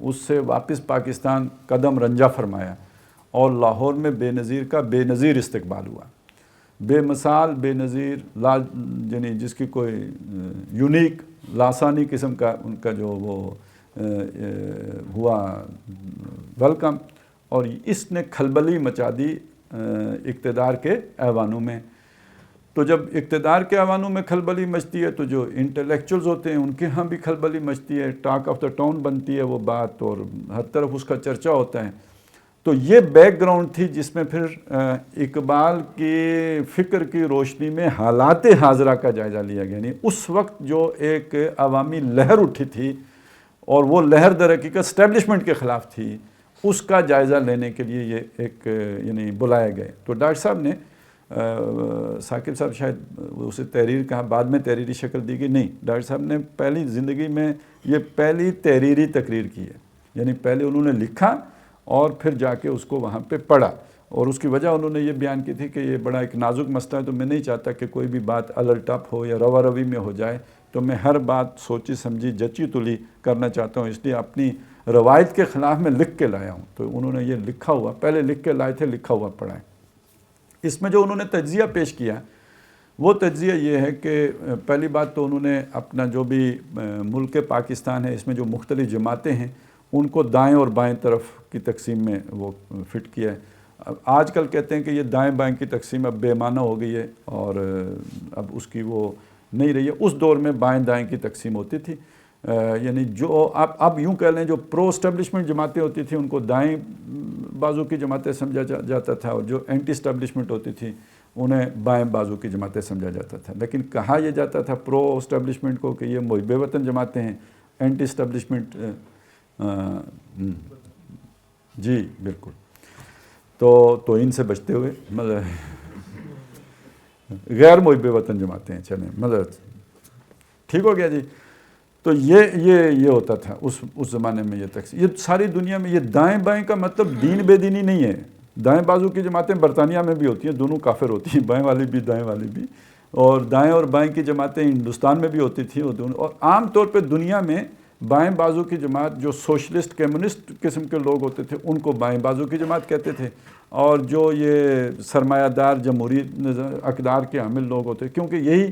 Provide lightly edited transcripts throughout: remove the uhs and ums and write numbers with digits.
اس سے واپس پاکستان قدم رنجہ فرمایا اور لاہور میں بے نظیر کا بے نظیر استقبال ہوا، بے مثال بے نظیر یعنی جس کی کوئی یونیک لاسانی قسم کا ان کا جو وہ ہوا ویلکم، اور اس نے کھلبلی مچا دی اقتدار کے ایوانوں میں۔ تو جب اقتدار کے ایوانوں میں کھلبلی مچتی ہے تو جو انٹلیکچوئلز ہوتے ہیں ان کے ہاں بھی کھلبلی مچتی ہے، ٹاک آف دا ٹاؤن بنتی ہے وہ بات، اور ہر طرف اس کا چرچا ہوتا ہے۔ تو یہ بیک گراؤنڈ تھی جس میں پھر اقبال کی فکر کی روشنی میں حالات حاضرہ کا جائزہ لیا گیا، یعنی اس وقت جو ایک عوامی لہر اٹھی تھی اور وہ لہر در حقیقت اسٹیبلشمنٹ کے خلاف تھی، اس کا جائزہ لینے کے لیے یہ ایک یعنی بلائے گئے۔ تو ڈاکٹر صاحب نے ثاقب صاحب شاید اسے تحریر کہا، بعد میں تحریری شکل دی گئی، نہیں، ڈاکٹر صاحب نے پہلی زندگی میں یہ پہلی تحریری تقریر کی ہے، یعنی پہلے انہوں نے لکھا اور پھر جا کے اس کو وہاں پہ پڑھا، اور اس کی وجہ انہوں نے یہ بیان کی تھی کہ یہ بڑا ایک نازک مسئلہ ہے، تو میں نہیں چاہتا کہ کوئی بھی بات الٹ اپ ہو یا روا روی میں ہو جائے، تو میں ہر بات سوچی سمجھی جچی تلی کرنا چاہتا ہوں، اس لیے اپنی روایت کے خلاف میں لکھ کے لایا ہوں۔ تو انہوں نے یہ لکھا ہوا پہلے لکھ کے لائے تھے، لکھا ہوا پڑھا ہے۔ اس میں جو انہوں نے تجزیہ پیش کیا وہ تجزیہ یہ ہے کہ پہلی بات تو انہوں نے اپنا جو بھی ملک پاکستان ہے اس میں جو مختلف جماعتیں ہیں ان کو دائیں اور بائیں طرف کی تقسیم میں وہ فٹ کیا ہے۔ آج کل کہتے ہیں کہ یہ دائیں بائیں کی تقسیم اب بے معنی ہو گئی ہے اور اب اس کی وہ نہیں رہی ہے، اس دور میں بائیں دائیں کی تقسیم ہوتی تھی، یعنی جو اب یوں کہہ لیں جو پرو اسٹیبلشمنٹ جماعتیں ہوتی تھیں ان کو دائیں بازو کی جماعتیں سمجھا جاتا تھا، اور جو اینٹی اسٹیبلشمنٹ ہوتی تھی انہیں بائیں بازو کی جماعتیں سمجھا جاتا تھا، لیکن کہا یہ جاتا تھا پرو اسٹیبلشمنٹ کو کہ یہ محب وطن جماعتیں ہیں، اینٹی اسٹیبلشمنٹ جی بالکل، تو ان سے بچتے ہوئے مطلب غیر محب وطن جماعتیں ہیں، چلیں مطلب ٹھیک ہو گیا جی۔ تو یہ ہوتا تھا اس زمانے میں، یہ تقسیم یہ ساری دنیا میں، یہ دائیں بائیں کا مطلب دین بے دینی نہیں ہے۔ دائیں بازو کی جماعتیں برطانیہ میں بھی ہوتی ہیں، دونوں کافر ہوتی ہیں، بائیں والی بھی دائیں والی بھی، اور دائیں اور بائیں کی جماعتیں ہندوستان میں بھی ہوتی تھیں، اور عام طور پہ دنیا میں بائیں بازو کی جماعت جو سوشلسٹ کمیونسٹ قسم کے لوگ ہوتے تھے ان کو بائیں بازو کی جماعت کہتے تھے، اور جو یہ سرمایہ دار جمہوری اقدار کے حامل لوگ ہوتے کیونکہ یہی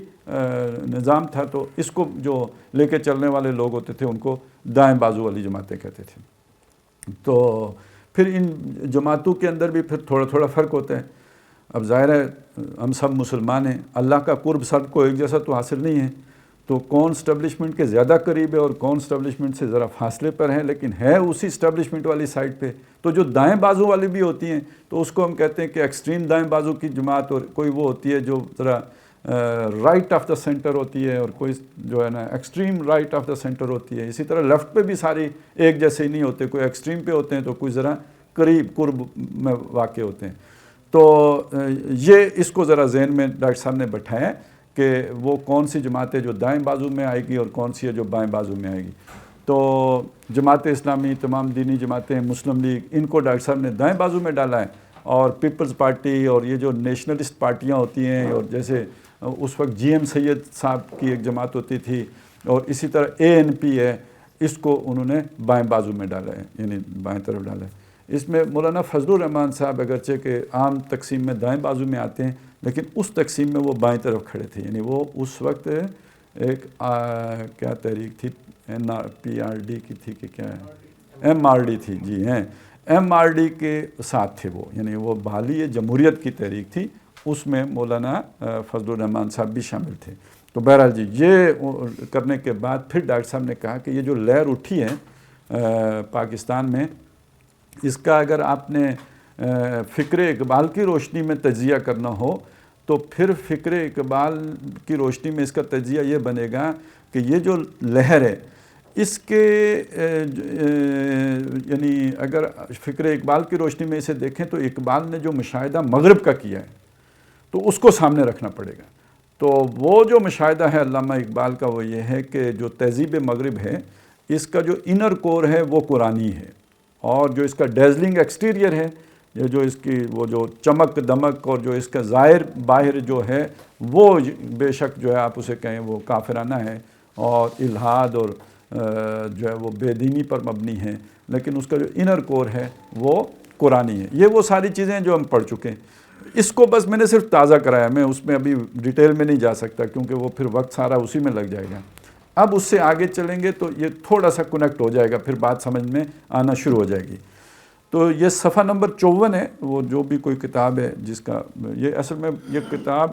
نظام تھا تو اس کو جو لے کے چلنے والے لوگ ہوتے تھے ان کو دائیں بازو والی جماعتیں کہتے تھے۔ تو پھر ان جماعتوں کے اندر بھی پھر تھوڑا تھوڑا فرق ہوتا ہے۔ اب ظاہر ہے ہم سب مسلمان ہیں، اللہ کا قرب سب کو ایک جیسا تو حاصل نہیں ہے، تو کون اسٹیبلشمنٹ کے زیادہ قریب ہے اور کون اسٹیبلشمنٹ سے ذرا فاصلے پر ہے، لیکن ہے اسی اسٹیبلشمنٹ والی سائڈ پہ۔ تو جو دائیں بازو والی بھی ہوتی ہیں تو اس کو ہم کہتے ہیں کہ ایکسٹریم دائیں بازو کی جماعت، اور کوئی وہ ہوتی ہے جو ذرا رائٹ آف دا سینٹر ہوتی ہے، اور کوئی جو ہے نا extreme right of the centre ہوتی ہے۔ اسی طرح لیفٹ پہ بھی ساری ایک جیسے ہی نہیں ہوتے، کوئی ایکسٹریم پہ ہوتے ہیں تو کوئی ذرا قرب میں واقع ہوتے ہیں۔ تو یہ اس کو ذرا ذہن میں ڈاکٹر صاحب نے بٹھایا ہے کہ وہ کون سی جماعت ہے جو دائیں بازو میں آئے گی اور کون سی ہے جو بائیں بازو میں آئے گی۔ تو جماعت اسلامی، تمام دینی جماعتیں، مسلم لیگ، ان کو ڈاکٹر صاحب نے دائیں بازو میں ڈالا ہے، اور پیپلز پارٹی اور یہ جو نیشنلسٹ پارٹیاں ہوتی ہیں، اور جیسے اس وقت جی ایم سید صاحب کی ایک جماعت ہوتی تھی، اور اسی طرح اے این پی ہے، اس کو انہوں نے بائیں بازو میں ڈالا ہے، یعنی بائیں طرف ڈالا ہے۔ اس میں مولانا فضل الرحمان صاحب اگرچہ کہ عام تقسیم میں دائیں بازو میں آتے ہیں لیکن اس تقسیم میں وہ بائیں طرف کھڑے تھے، یعنی وہ اس وقت ایک کیا تحریک تھی، N R P R D کی تھی کہ کیا ہے، ایم آر ڈی تھی، جی ہیں، ایم آر ڈی کے ساتھ تھے وہ، یعنی وہ بحالی جمہوریت کی تحریک تھی، اس میں مولانا فضل الرحمان صاحب بھی شامل تھے۔ تو بہرحال جی یہ کرنے کے بعد پھر ڈاکٹر صاحب نے کہا کہ یہ جو لہر اٹھی ہے پاکستان میں، اس کا اگر آپ نے فکر اقبال کی روشنی میں تجزیہ کرنا ہو تو پھر فکر اقبال کی روشنی میں اس کا تجزیہ یہ بنے گا کہ یہ جو لہر ہے اس کے یعنی اگر فکر اقبال کی روشنی میں اسے دیکھیں تو اقبال نے جو مشاہدہ مغرب کا کیا ہے تو اس کو سامنے رکھنا پڑے گا۔ تو وہ جو مشاہدہ ہے علامہ اقبال کا وہ یہ ہے کہ جو تہذیب مغرب ہے اس کا جو انر کور ہے وہ قرآنی ہے، اور جو اس کا ڈیزلنگ ایکسٹیریئر ہے، یہ جو اس کی وہ جو چمک دمک اور جو اس کا ظاہر باہر جو ہے وہ بے شک جو ہے آپ اسے کہیں وہ کافرانہ ہے، اور الہاد اور جو ہے وہ بے دینی پر مبنی ہیں، لیکن اس کا جو انر کور ہے وہ قرآنی ہے۔ یہ وہ ساری چیزیں جو ہم پڑھ چکے ہیں، اس کو بس میں نے صرف تازہ کرایا، میں اس میں ابھی ڈیٹیل میں نہیں جا سکتا کیونکہ وہ پھر وقت سارا اسی میں لگ جائے گا۔ اب اس سے آگے چلیں گے تو یہ تھوڑا سا کنیکٹ ہو جائے گا، پھر بات سمجھ میں آنا شروع ہو جائے گی۔ تو یہ صفحہ نمبر 54 ہے، وہ جو بھی کوئی کتاب ہے جس کا یہ اصل میں یہ کتاب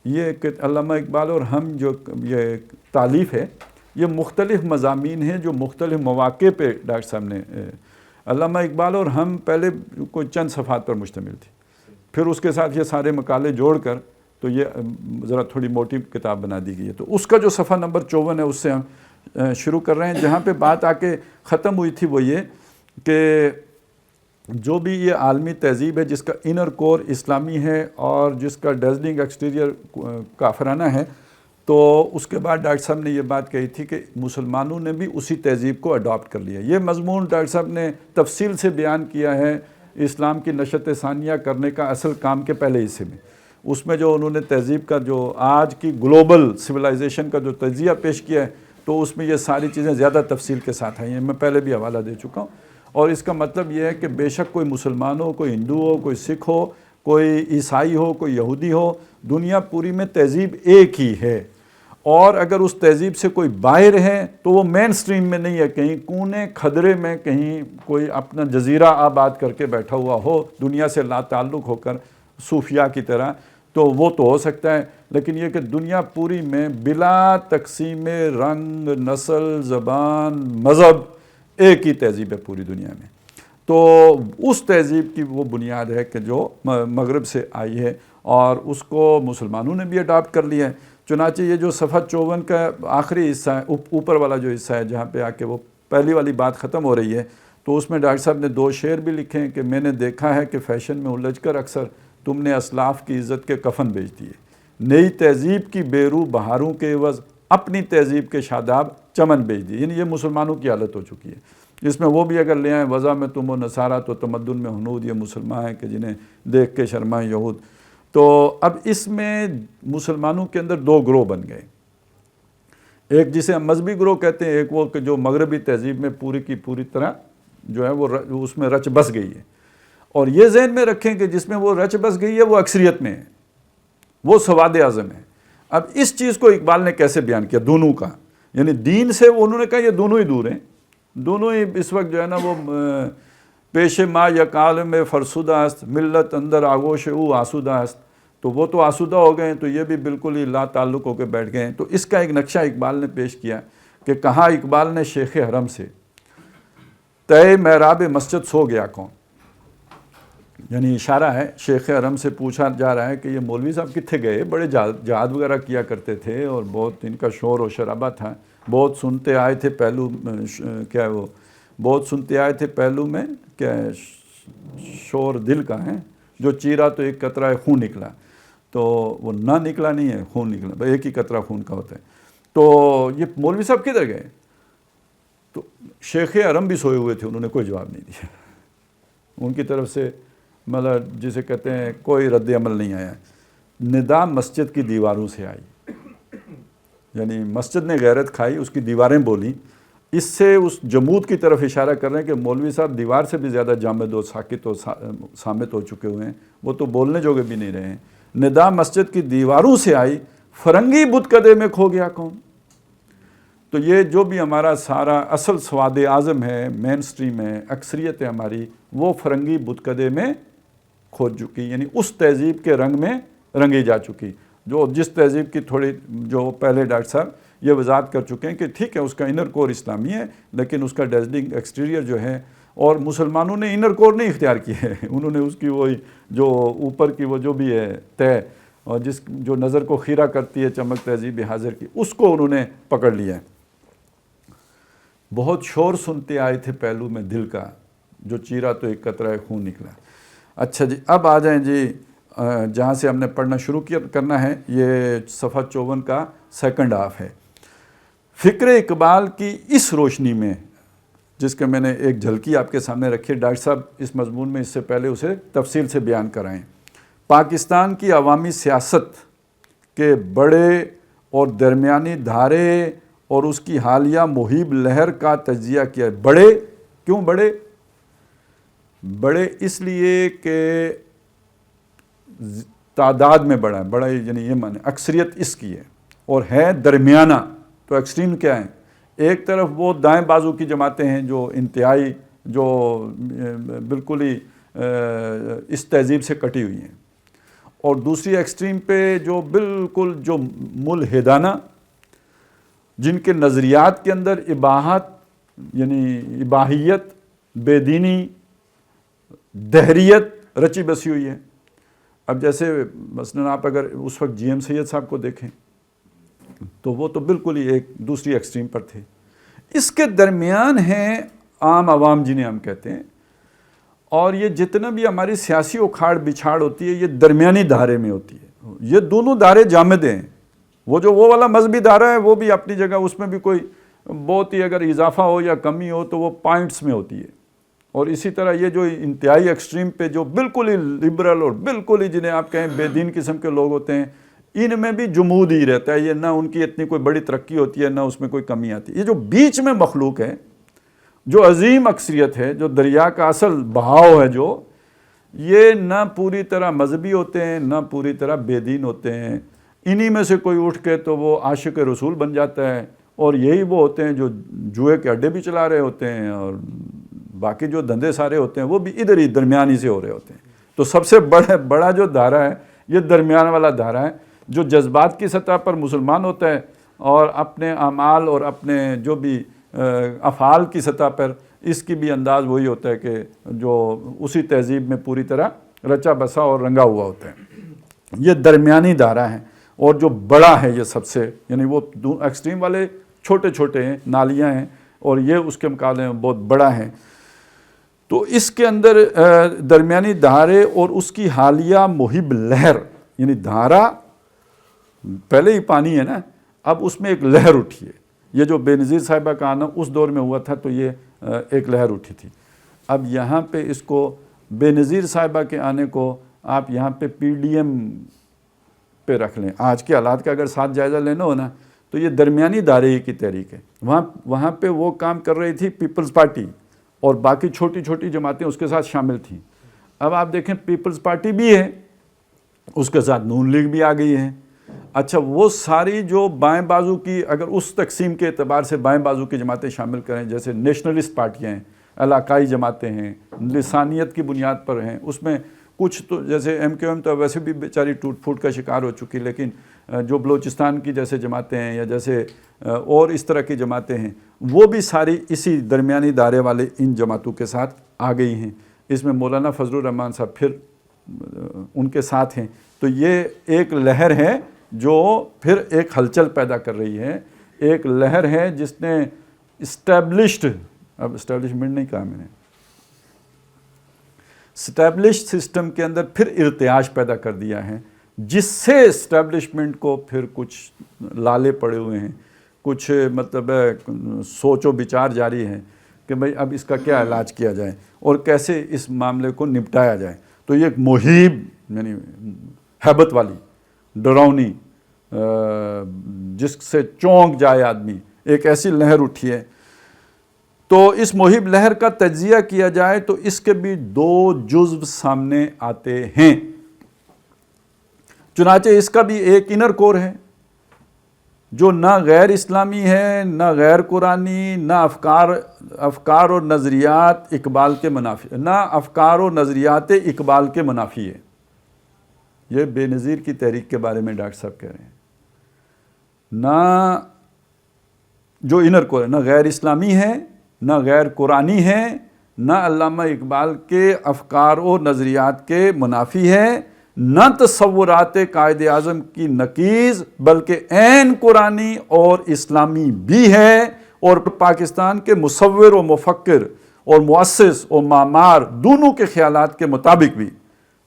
یہ علامہ اقبال اور ہم جو یہ تالیف ہے، یہ مختلف مضامین ہیں جو مختلف مواقع پہ ڈاکٹر صاحب نے علامہ اقبال اور ہم پہلے کوئی چند صفحات پر مشتمل تھی، پھر اس کے ساتھ یہ سارے مقالے جوڑ کر تو یہ ذرا تھوڑی موٹی کتاب بنا دی گئی ہے۔ تو اس کا جو صفحہ نمبر 54 ہے اس سے ہم شروع کر رہے ہیں، جہاں پہ بات آ کے ختم ہوئی تھی وہ یہ کہ جو بھی یہ عالمی تہذیب ہے جس کا انر کور اسلامی ہے اور جس کا ڈیزلنگ ایکسٹیریئر کافرانہ ہے، تو اس کے بعد ڈاکٹر صاحب نے یہ بات کہی تھی کہ مسلمانوں نے بھی اسی تہذیب کو اڈاپٹ کر لیا۔ یہ مضمون ڈاکٹر صاحب نے تفصیل سے بیان کیا ہے اسلام کی نشت ثانیہ کرنے کا اصل کام کے پہلے حصے میں۔ اس میں جو انہوں نے تہذیب کا جو آج کی گلوبل سویلائزیشن کا جو تجزیہ پیش کیا ہے، تو اس میں یہ ساری چیزیں زیادہ تفصیل کے ساتھ آئی ہیں، میں پہلے بھی حوالہ دے چکا ہوں۔ اور اس کا مطلب یہ ہے کہ بے شک کوئی مسلمان ہو، کوئی ہندو ہو، کوئی سکھ ہو، کوئی عیسائی ہو، کوئی یہودی ہو، دنیا پوری میں تہذیب ایک ہی ہے۔ اور اگر اس تہذیب سے کوئی باہر ہے تو وہ مین سٹریم میں نہیں ہے، کہیں کونے کھدرے میں کہیں کوئی اپنا جزیرہ آباد کر کے بیٹھا ہوا ہو دنیا سے لا تعلق ہو کر صوفیاء کی طرح، تو وہ تو ہو سکتا ہے، لیکن یہ کہ دنیا پوری میں بلا تقسیم رنگ، نسل، زبان، مذہب ایک ہی تہذیب ہے پوری دنیا میں۔ تو اس تہذیب کی وہ بنیاد ہے کہ جو مغرب سے آئی ہے اور اس کو مسلمانوں نے بھی اڈاپٹ کر لیا ہے۔ چنانچہ یہ جو صفحہ 54 کا آخری حصہ ہے، اوپر والا جو حصہ ہے جہاں پہ آ کے وہ پہلی والی بات ختم ہو رہی ہے، تو اس میں ڈاکٹر صاحب نے 2 شعر بھی لکھے ہیں کہ میں نے دیکھا ہے کہ فیشن میں الجھ کر اکثر تم نے اسلاف کی عزت کے کفن بیچ دیے، نئی تہذیب کی بیرو بہاروں کے عوض اپنی تہذیب کے شاداب چمن بیچ دیے۔ یعنی یہ مسلمانوں کی حالت ہو چکی ہے۔ اس میں وہ بھی اگر لے آئیں، وضع میں تم و نصارہ تو تمدن میں ہنود، یہ مسلمان ہیں کہ جنہیں دیکھ کے شرمائیں یہود۔ تو اب اس میں مسلمانوں کے اندر 2 گروہ بن گئے، ایک جسے ہم مذہبی گروہ کہتے ہیں، ایک وہ کہ جو مغربی تہذیب میں پوری کی پوری طرح جو ہے وہ اس میں رچ بس گئی ہے۔ اور یہ ذہن میں رکھیں کہ جس میں وہ رچ بس گئی ہے وہ اکثریت میں ہے، وہ سواد اعظم ہے۔ اب اس چیز کو اقبال نے کیسے بیان کیا دونوں کا، یعنی دین سے انہوں نے کہا یہ دونوں ہی دور ہیں، دونوں ہی اس وقت جو ہے نا وہ پیش ما یکال میں فرسودہ است، ملت اندر آگوش او آسودہ است، تو وہ تو آسودہ ہو گئے ہیں، تو یہ بھی بالکل ہی لا تعلق ہو کے بیٹھ گئے ہیں۔ تو اس کا ایک نقشہ اقبال نے پیش کیا کہ کہا اقبال نے شیخ حرم سے، تے محراب مسجد سو گیا کون، یعنی اشارہ ہے شیخ حرم سے پوچھا جا رہا ہے کہ یہ مولوی صاحب کتنے گئے، بڑے جہاد وغیرہ کیا کرتے تھے اور بہت ان کا شور و شرابہ تھا، بہت سنتے آئے تھے پہلو کیا وہ بہت سنتے آئے تھے پہلو میں کیا شور دل کا ہے، جو چیرا تو ایک قطرہ خون نکلا، تو وہ نہ نکلا نہیں ہے، خون نکلا، ایک ہی قطرہ خون کا ہوتا ہے۔ تو یہ مولوی صاحب کدھر گئے؟ تو شیخ حرم بھی سوئے ہوئے تھے، انہوں نے کوئی جواب نہیں دیا، ان کی طرف سے مطلب جسے کہتے ہیں کوئی رد عمل نہیں آیا۔ ندا مسجد کی دیواروں سے آئی، یعنی مسجد نے غیرت کھائی، اس کی دیواریں بولیں، اس سے اس جمود کی طرف اشارہ کر رہے ہیں کہ مولوی صاحب دیوار سے بھی زیادہ جامد و ساکت و صامت ہو چکے ہوئے ہیں، وہ تو بولنے جوگے بھی نہیں رہے ہیں۔ ندا مسجد کی دیواروں سے آئی، فرنگی بت کدے میں کھو گیا کون۔ تو یہ جو بھی ہمارا سارا اصل سواد اعظم ہے، مین سٹریم ہے، اکثریت ہے ہماری، وہ فرنگی بت کدے میں کھو چکی، یعنی اس تہذیب کے رنگ میں رنگی جا چکی، جو جس تہذیب کی تھوڑی جو پہلے ڈاکٹر صاحب یہ وضاحت کر چکے ہیں کہ ٹھیک ہے اس کا انر کور اسلامی ہے، لیکن اس کا ڈیزلنگ ایکسٹیریئر جو ہے، اور مسلمانوں نے انر کور نہیں اختیار کی ہے، انہوں نے اس کی وہی جو اوپر کی وہ جو بھی ہے طے، اور جس جو نظر کو خیرہ کرتی ہے چمک تہذیب حاضر کی، اس کو انہوں نے پکڑ لیا ہے۔ بہت شور سنتے آئے تھے پہلو میں دل کا، جو چیرا تو ایک قطرہ خون نکلا۔ اچھا جی، اب آ جائیں جی جہاں سے ہم نے پڑھنا شروع کرنا ہے، یہ صفحہ 54 کا سیکنڈ ہاف ہے۔ فکر اقبال کی اس روشنی میں، جس کے میں نے ایک جھلکی آپ کے سامنے رکھی، ڈاکٹر صاحب اس مضمون میں اس سے پہلے اسے تفصیل سے بیان کرائیں۔ پاکستان کی عوامی سیاست کے بڑے اور درمیانی دھارے اور اس کی حالیہ مہیب لہر کا تجزیہ کیا ہے۔ بڑے کیوں بڑے؟ بڑے اس لیے کہ تعداد میں بڑا ہے، بڑا یعنی یہ معنی اکثریت اس کی ہے، اور ہے درمیانہ۔ تو ایکسٹریم کیا ہے؟ ایک طرف وہ دائیں بازو کی جماعتیں ہیں جو انتہائی، جو بالکل ہی اس تہذیب سے کٹی ہوئی ہیں، اور دوسری ایکسٹریم پہ جو بالکل جو ملحدانہ، جن کے نظریات کے اندر اباحت یعنی اباحیت، بے دینی، دہریت رچی بسی ہوئی ہے۔ اب جیسے مثلاً آپ اگر اس وقت جی ایم سید صاحب کو دیکھیں تو وہ تو بالکل ہی ایک دوسری ایکسٹریم پر تھے۔ اس کے درمیان ہیں عام عوام جنہیں ہم کہتے ہیں، اور یہ جتنا بھی ہماری سیاسی اکھاڑ بچھاڑ ہوتی ہے یہ درمیانی دھارے میں ہوتی ہے۔ یہ دونوں دھارے جامد ہیں۔ وہ والا مذہبی دھارا ہے وہ بھی اپنی جگہ، اس میں بھی کوئی بہت ہی اگر اضافہ ہو یا کمی ہو تو وہ پوائنٹس میں ہوتی ہے، اور اسی طرح یہ جو انتہائی ایکسٹریم پہ جو بالکل ہی لبرل اور بالکل ہی جنہیں آپ کہیں بے دین قسم کے لوگ ہوتے ہیں، ان میں بھی جمود ہی رہتا ہے، یہ نہ ان کی اتنی کوئی بڑی ترقی ہوتی ہے نہ اس میں کوئی کمی آتی ہے۔ یہ جو بیچ میں مخلوق ہے، جو عظیم اکثریت ہے، جو دریا کا اصل بہاؤ ہے، جو یہ نہ پوری طرح مذہبی ہوتے ہیں نہ پوری طرح بے دین ہوتے ہیں۔ انہی میں سے کوئی اٹھ کے تو وہ عاشق رسول بن جاتا ہے، اور یہی وہ ہوتے ہیں جو جوئے کے اڈے بھی چلا رہے ہوتے ہیں، اور باقی جو دھندے سارے ہوتے ہیں وہ بھی ادھر ہی درمیانی سے ہو رہے ہوتے ہیں۔ تو سب سے بڑا جو دھارا ہے یہ درمیان والا دھارا ہے، جو جذبات کی سطح پر مسلمان ہوتا ہے، اور اپنے اعمال اور اپنے جو بھی افعال کی سطح پر اس کی بھی انداز وہی ہوتا ہے کہ جو اسی تہذیب میں پوری طرح رچا بسا اور رنگا ہوا ہوتا ہے۔ یہ درمیانی دھارا ہے، اور جو بڑا ہے یہ سب سے، یعنی وہ ایکسٹریم والے چھوٹے چھوٹے ہیں، نالیاں ہیں، اور یہ اس کے مقابلے میں بہت بڑا ہے۔ تو اس کے اندر درمیانی دھارے اور اس کی حالیہ مہب لہر، یعنی دھارا پہلے ہی پانی ہے نا، اب اس میں ایک لہر اٹھی ہے۔ یہ جو بے نظیر صاحبہ کا آنا اس دور میں ہوا تھا تو یہ ایک لہر اٹھی تھی۔ اب یہاں پہ اس کو بے نظیر صاحبہ کے آنے کو آپ یہاں پہ پی ڈی ایم پہ رکھ لیں۔ آج کے حالات کا اگر ساتھ جائزہ لینا ہو نا تو یہ درمیانی دھارے کی تحریک ہے۔ وہاں پہ وہ کام کر رہی تھی پیپلز پارٹی، اور باقی چھوٹی چھوٹی جماعتیں اس کے ساتھ شامل تھیں۔ اب آپ دیکھیں پیپلز پارٹی بھی ہے، اس کے ساتھ نون لیگ بھی آ گئی ہے۔ اچھا، وہ ساری جو بائیں بازو کی، اگر اس تقسیم کے اعتبار سے بائیں بازو کی جماعتیں شامل کریں، جیسے نیشنلسٹ پارٹیاں ہیں، علاقائی جماعتیں ہیں، لسانیت کی بنیاد پر ہیں، اس میں کچھ تو جیسے ایم کیو ایم تو ویسے بھی بیچاری ٹوٹ پھوٹ کا شکار ہو چکی، لیکن جو بلوچستان کی جیسے جماعتیں ہیں یا جیسے اور اس طرح کی جماعتیں ہیں، وہ بھی ساری اسی درمیانی دھارے والے ان جماعتوں کے ساتھ آ گئی ہیں۔ اس میں مولانا فضل الرحمان صاحب پھر ان کے ساتھ ہیں۔ تو یہ ایک لہر ہے جو پھر ایک ہلچل پیدا کر رہی ہے، ایک لہر ہے جس نے اسٹیبلشڈ، اب اسٹیبلشمنٹ نہیں کہا میں نے، اسٹیبلشڈ سسٹم کے اندر پھر ارتعاش پیدا کر دیا ہے، جس سے اسٹیبلشمنٹ کو پھر کچھ لالے پڑے ہوئے ہیں، کچھ مطلب سوچ و بچار جاری ہے کہ بھئی اب اس کا کیا علاج کیا جائے اور کیسے اس معاملے کو نپٹایا جائے۔ تو یہ ایک مہیب یعنی ہیبت والی، ڈراؤنی، جس سے چونک جائے آدمی، ایک ایسی لہر اٹھی ہے۔ تو اس مہیب لہر کا تجزیہ کیا جائے تو اس کے بھی دو جزو سامنے آتے ہیں۔ چنانچہ اس کا بھی ایک انر کور ہے جو نہ غیر اسلامی ہے، نہ غیر قرآنی، نہ افکار اور نظریات اقبال کے منافی، نہ افکار و نظریات اقبال کے منافی ہے۔ یہ بے نظیر کی تحریک کے بارے میں ڈاکٹر صاحب کہہ رہے ہیں۔ نہ جو انر کور ہے، نہ غیر اسلامی ہے، نہ غیر قرآنی ہے، نہ علامہ اقبال کے افکار و نظریات کے منافی ہے، نہ تصورات قائد اعظم کی نقیض، بلکہ عین قرآنی اور اسلامی بھی ہے، اور پاکستان کے مصور و مفکر اور مؤسس و معمار دونوں کے خیالات کے مطابق بھی۔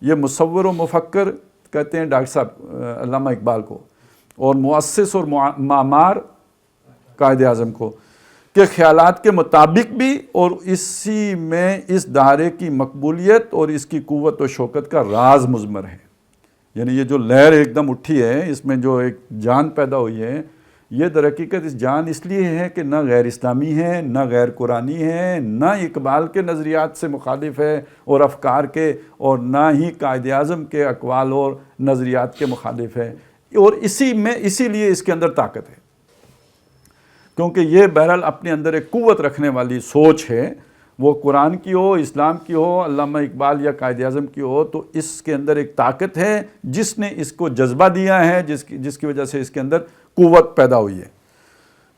یہ مصور و مفکر کہتے ہیں ڈاکٹر صاحب علامہ اقبال کو، اور مؤسس اور معمار قائد اعظم کو، کے خیالات کے مطابق بھی، اور اسی میں اس دھارے کی مقبولیت اور اس کی قوت و شوکت کا راز مضمر ہے۔ یعنی یہ جو لہر ایک دم اٹھی ہے، اس میں جو ایک جان پیدا ہوئی ہے، یہ در حقیقت اس جان اس لیے ہے کہ نہ غیر اسلامی ہے، نہ غیر قرآنی ہے، نہ اقبال کے نظریات سے مخالف ہے اور افکار کے، اور نہ ہی قائد اعظم کے اقوال اور نظریات کے مخالف ہے، اور اسی لیے اس کے اندر طاقت ہے، کیونکہ یہ بہرحال اپنے اندر ایک قوت رکھنے والی سوچ ہے، وہ قرآن کی ہو، اسلام کی ہو، علامہ اقبال یا قائد اعظم کی ہو، تو اس کے اندر ایک طاقت ہے جس نے اس کو جذبہ دیا ہے، جس کی وجہ سے اس کے اندر قوت پیدا ہوئی ہے۔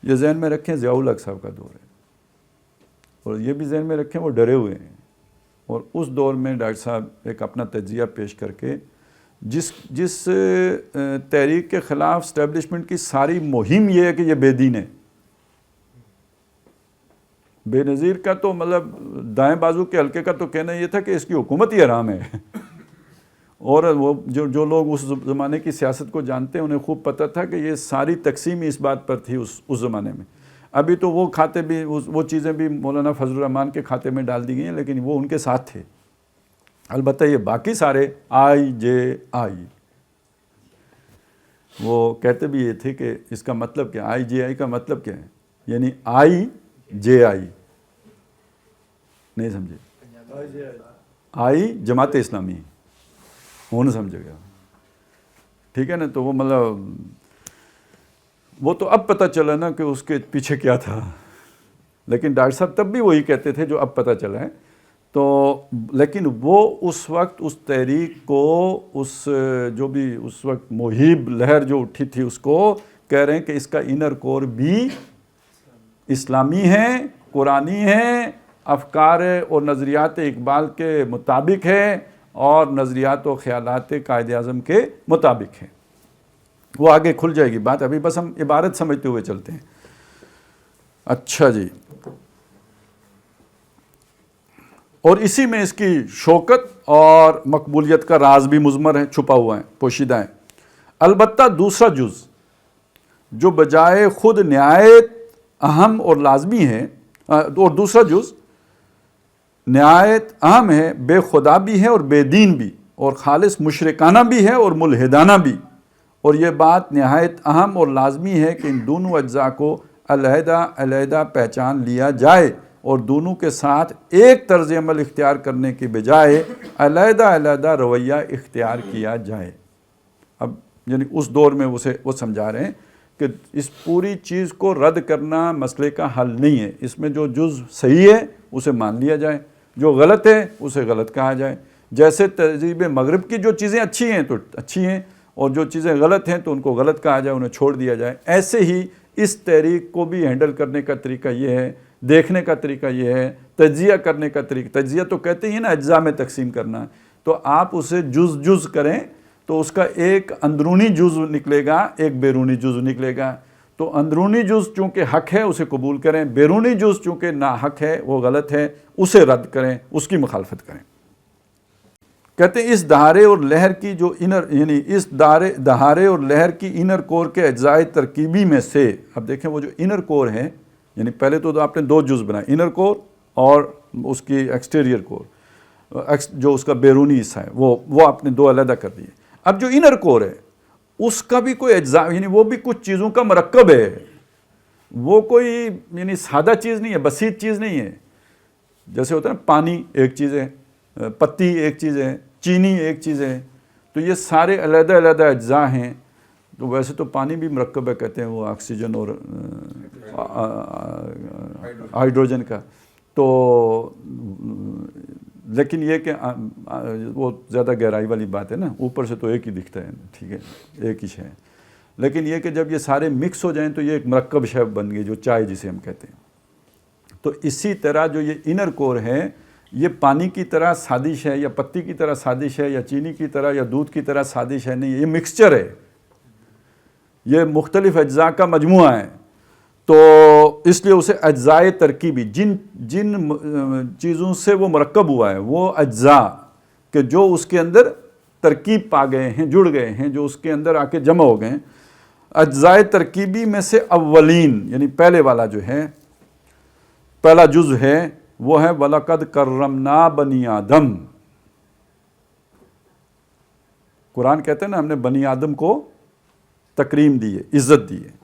یہ ذہن میں رکھیں ضیاء الحق صاحب کا دور ہے، اور یہ بھی ذہن میں رکھیں وہ ڈرے ہوئے ہیں، اور اس دور میں ڈاکٹر صاحب ایک اپنا تجزیہ پیش کر کے جس تحریک کے خلاف اسٹیبلشمنٹ کی ساری مہم یہ ہے کہ یہ بے دین ہے، بے نظیر کا تو مطلب دائیں بازو کے حلقے کا تو کہنا یہ تھا کہ اس کی حکومت ہی حرام ہے، اور وہ جو لوگ اس زمانے کی سیاست کو جانتے ہیں انہیں خوب پتہ تھا کہ یہ ساری تقسیم اس بات پر تھی اس زمانے میں۔ ابھی تو وہ کھاتے بھی، وہ چیزیں بھی مولانا فضل الرحمان کے کھاتے میں ڈال دی گئی ہیں، لیکن وہ ان کے ساتھ تھے۔ البتہ یہ باقی سارے IJI، وہ کہتے بھی یہ تھے کہ اس کا مطلب کیا، IJI کا مطلب کیا ہے، یعنی IJI نہیں سمجھے، جماعت اسلامی، وہ نہیں سمجھے گا، ٹھیک ہے نا؟ تو وہ مطلب وہ تو اب پتہ چلا نا کہ اس کے پیچھے کیا تھا، لیکن ڈاکٹر صاحب تب بھی وہی کہتے تھے جو اب پتہ چلا ہے۔ تو لیکن وہ اس وقت اس تحریک کو، جو بھی اس وقت مہیب لہر جو اٹھی تھی، اس کو کہہ رہے ہیں کہ اس کا انر کور بھی اسلامی ہے، قرآنی ہے، افکار اور نظریات اقبال کے مطابق ہے، اور نظریات و خیالات قائد اعظم کے مطابق ہے۔ وہ آگے کھل جائے گی بات، ابھی بس ہم عبارت سمجھتے ہوئے چلتے ہیں۔ اچھا جی، اور اسی میں اس کی شوکت اور مقبولیت کا راز بھی مضمر ہے، چھپا ہوا ہے، پوشیدہ ہے۔ البتہ دوسرا جز جو بجائے خود نہایت اہم اور لازمی ہے، اور دوسرا جز نہایت اہم ہے، بے خدا بھی ہے اور بے دین بھی، اور خالص مشرکانہ بھی ہے اور ملحدانہ بھی، اور یہ بات نہایت اہم اور لازمی ہے کہ ان دونوں اجزاء کو علیحدہ علیحدہ پہچان لیا جائے، اور دونوں کے ساتھ ایک طرز عمل اختیار کرنے کے بجائے علیحدہ علیحدہ رویہ اختیار کیا جائے۔ اب یعنی اس دور میں وہ سمجھا رہے ہیں کہ اس پوری چیز کو رد کرنا مسئلے کا حل نہیں ہے، اس میں جو جز صحیح ہے اسے مان لیا جائے، جو غلط ہے اسے غلط کہا جائے۔ جیسے تہذیب مغرب کی جو چیزیں اچھی ہیں تو اچھی ہیں، اور جو چیزیں غلط ہیں تو ان کو غلط کہا جائے، انہیں چھوڑ دیا جائے۔ ایسے ہی اس تحریک کو بھی ہینڈل کرنے کا طریقہ یہ ہے، دیکھنے کا طریقہ یہ ہے، تجزیہ کرنے کا طریقہ، تجزیہ تو کہتے ہیں نا اجزاء میں تقسیم کرنا، تو آپ اسے جز کریں تو اس کا ایک اندرونی جز نکلے گا، ایک بیرونی جز نکلے گا۔ تو اندرونی جز چونکہ حق ہے اسے قبول کریں، بیرونی جز چونکہ ناحق ہے، وہ غلط ہے، اسے رد کریں، اس کی مخالفت کریں۔ کہتے ہیں اس دہارے اور لہر کی جو یعنی اس دہارے اور لہر کی انر کور کے اجزائے ترکیبی میں سے، اب دیکھیں وہ جو انر کور ہے، یعنی پہلے تو آپ نے دو جز بنائے، انر کور اور اس کی ایکسٹیریئر کور، جو اس کا بیرونی حصہ ہے، وہ آپ نے دو علیحدہ کر دیے۔ اب جو انر کور ہے اس کا بھی کوئی اجزاء، یعنی وہ بھی کچھ چیزوں کا مرکب ہے، وہ کوئی یعنی سادہ چیز نہیں ہے، بسیط چیز نہیں ہے۔ جیسے ہوتا ہے نا، پانی ایک چیز ہے، پتی ایک چیز ہے، چینی ایک چیز ہے، تو یہ سارے علیحدہ علیحدہ اجزاء ہیں۔ تو ویسے تو پانی بھی مرکب ہے، کہتے ہیں وہ آکسیجن اور ہائیڈروجن کا، تو لیکن یہ کہ وہ زیادہ گہرائی والی بات ہے نا، اوپر سے تو ایک ہی دکھتا ہے، ٹھیک ہے، ایک ہی شے ہے، لیکن یہ کہ جب یہ سارے مکس ہو جائیں تو یہ ایک مرکب شے بن گئی، جو چائے جسے ہم کہتے ہیں۔ تو اسی طرح جو یہ انر کور ہے، یہ پانی کی طرح سازش ہے، یا پتی کی طرح سازش ہے، یا چینی کی طرح یا دودھ کی طرح سازش ہے، نہیں، یہ مکسچر ہے، یہ مختلف اجزاء کا مجموعہ ہے۔ تو اس لیے اسے اجزائے ترکیبی، جن چیزوں سے وہ مرکب ہوا ہے، وہ اجزاء کہ جو اس کے اندر ترکیب پا گئے ہیں، جڑ گئے ہیں، جو اس کے اندر آ کے جمع ہو گئے ہیں، اجزائے ترکیبی میں سے اولین، یعنی پہلے والا جو ہے، پہلا جز ہے، وہ ہے وَلَقَدْ كَرَّمْنَا بَنِي آدم۔ قرآن کہتے ہیں نا، ہم نے بنی آدم کو تکریم دی ہے، عزت دی ہے۔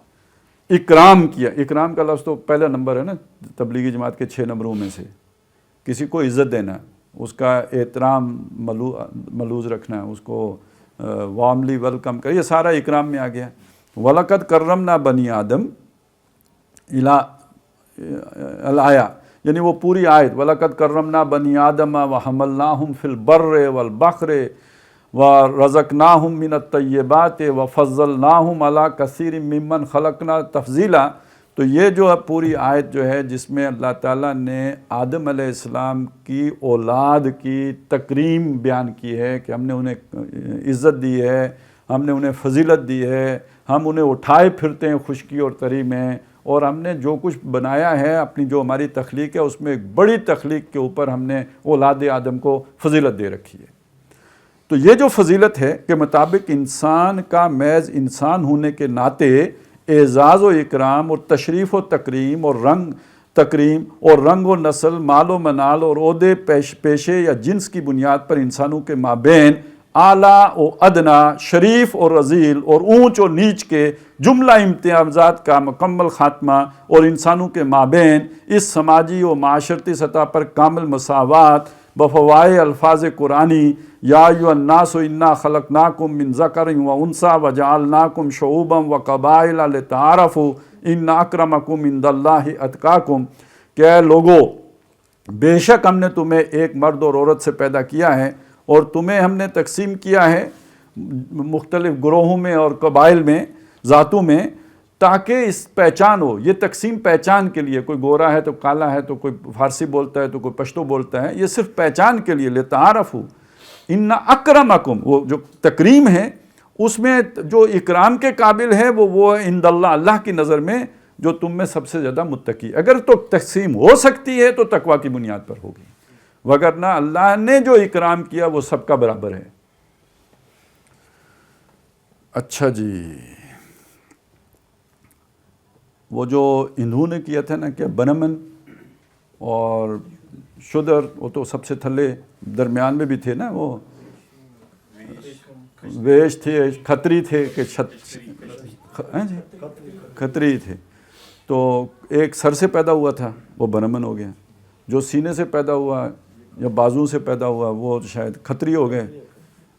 اکرام کیا. اکرام کا لفظ تو پہلا نمبر ہے نا تبلیغی جماعت کے 6 نمبروں میں سے. کسی کو عزت دینا, اس کا احترام ملوز رکھنا, اس کو وارملی ویلکم کر, یہ سارا اکرام میں آ گیا. وَلَقَدْ كَرَّمْنَا بَنِي آدم الآیا, یعنی وہ پوری آیت وَلَقَدْ كَرَّمْنَا بَنِي آدَمَ وَحَمَلْنَاهُمْ فِي الْبَرِّ وَالْبَحْرِ وَرَزَقْنَاهُمْ مِنَ الطَّيِّبَاتِ وَفَضَّلْنَاهُمْ عَلَىٰ كَثِيرٍ مِّمَّنْ خَلَقْنَا تَفْضِيلًا. تو یہ جو ہے پوری آیت جو ہے جس میں اللہ تعالیٰ نے آدم علیہ السلام کی اولاد کی تکریم بیان کی ہے کہ ہم نے انہیں عزت دی ہے, ہم نے انہیں فضیلت دی ہے, ہم انہیں اٹھائے پھرتے ہیں خشکی اور تری میں, اور ہم نے جو کچھ بنایا ہے اپنی جو ہماری تخلیق ہے اس میں ایک بڑی تخلیق کے اوپر ہم نے اولاد آدم کو فضیلت دے رکھی ہے. تو یہ جو فضیلت ہے کہ مطابق انسان کا محض انسان ہونے کے ناطے اعزاز و اکرام اور تشریف و تکریم اور رنگ و نسل, مال و منال اور عہدے پیشے یا جنس کی بنیاد پر انسانوں کے مابین اعلیٰ و ادنا, شریف اور رذیل اور اونچ و نیچ کے جملہ امتیازات کا مکمل خاتمہ, اور انسانوں کے مابین اس سماجی و معاشرتی سطح پر کامل مساوات بفوائے الفاظ قرآنی یا ایھا الناس انا خلقناکم من ذکر و انثی وجعلناکم شعوبا وقبائل لتعارفوا ان اکرمکم عند اللہ اتقاکم, کہ اے لوگو بے شک ہم نے تمہیں ایک مرد اور عورت سے پیدا کیا ہے اور تمہیں ہم نے تقسیم کیا ہے مختلف گروہوں میں اور قبائل میں, ذاتوں میں, تاکہ اس پہچان ہو. یہ تقسیم پہچان کے لیے, کوئی گورا ہے تو کالا ہے, تو کوئی فارسی بولتا ہے تو کوئی پشتو بولتا ہے, یہ صرف پہچان کے لیے. لتعارفوا ان اکرمکم, وہ جو تکریم ہے اس میں جو اکرام کے قابل ہے وہ عند اللہ, اللہ کی نظر میں جو تم میں سب سے زیادہ متقی. اگر تو تقسیم ہو سکتی ہے تو تقوی کی بنیاد پر ہوگی, وگرنہ اللہ نے جو اکرام کیا وہ سب کا برابر ہے. اچھا جی, وہ جو انہوں نے کیا تھا نا کہ بنمن اور شدر, وہ تو سب سے تھلے درمیان میں بھی تھے نا, وہ ویش تھے, کھتری تھے کہ کھتری تھے. تو ایک سر سے پیدا ہوا تھا وہ بنمن ہو گیا, جو سینے سے پیدا ہوا یا بازو سے پیدا ہوا وہ شاید کھتری ہو گئے,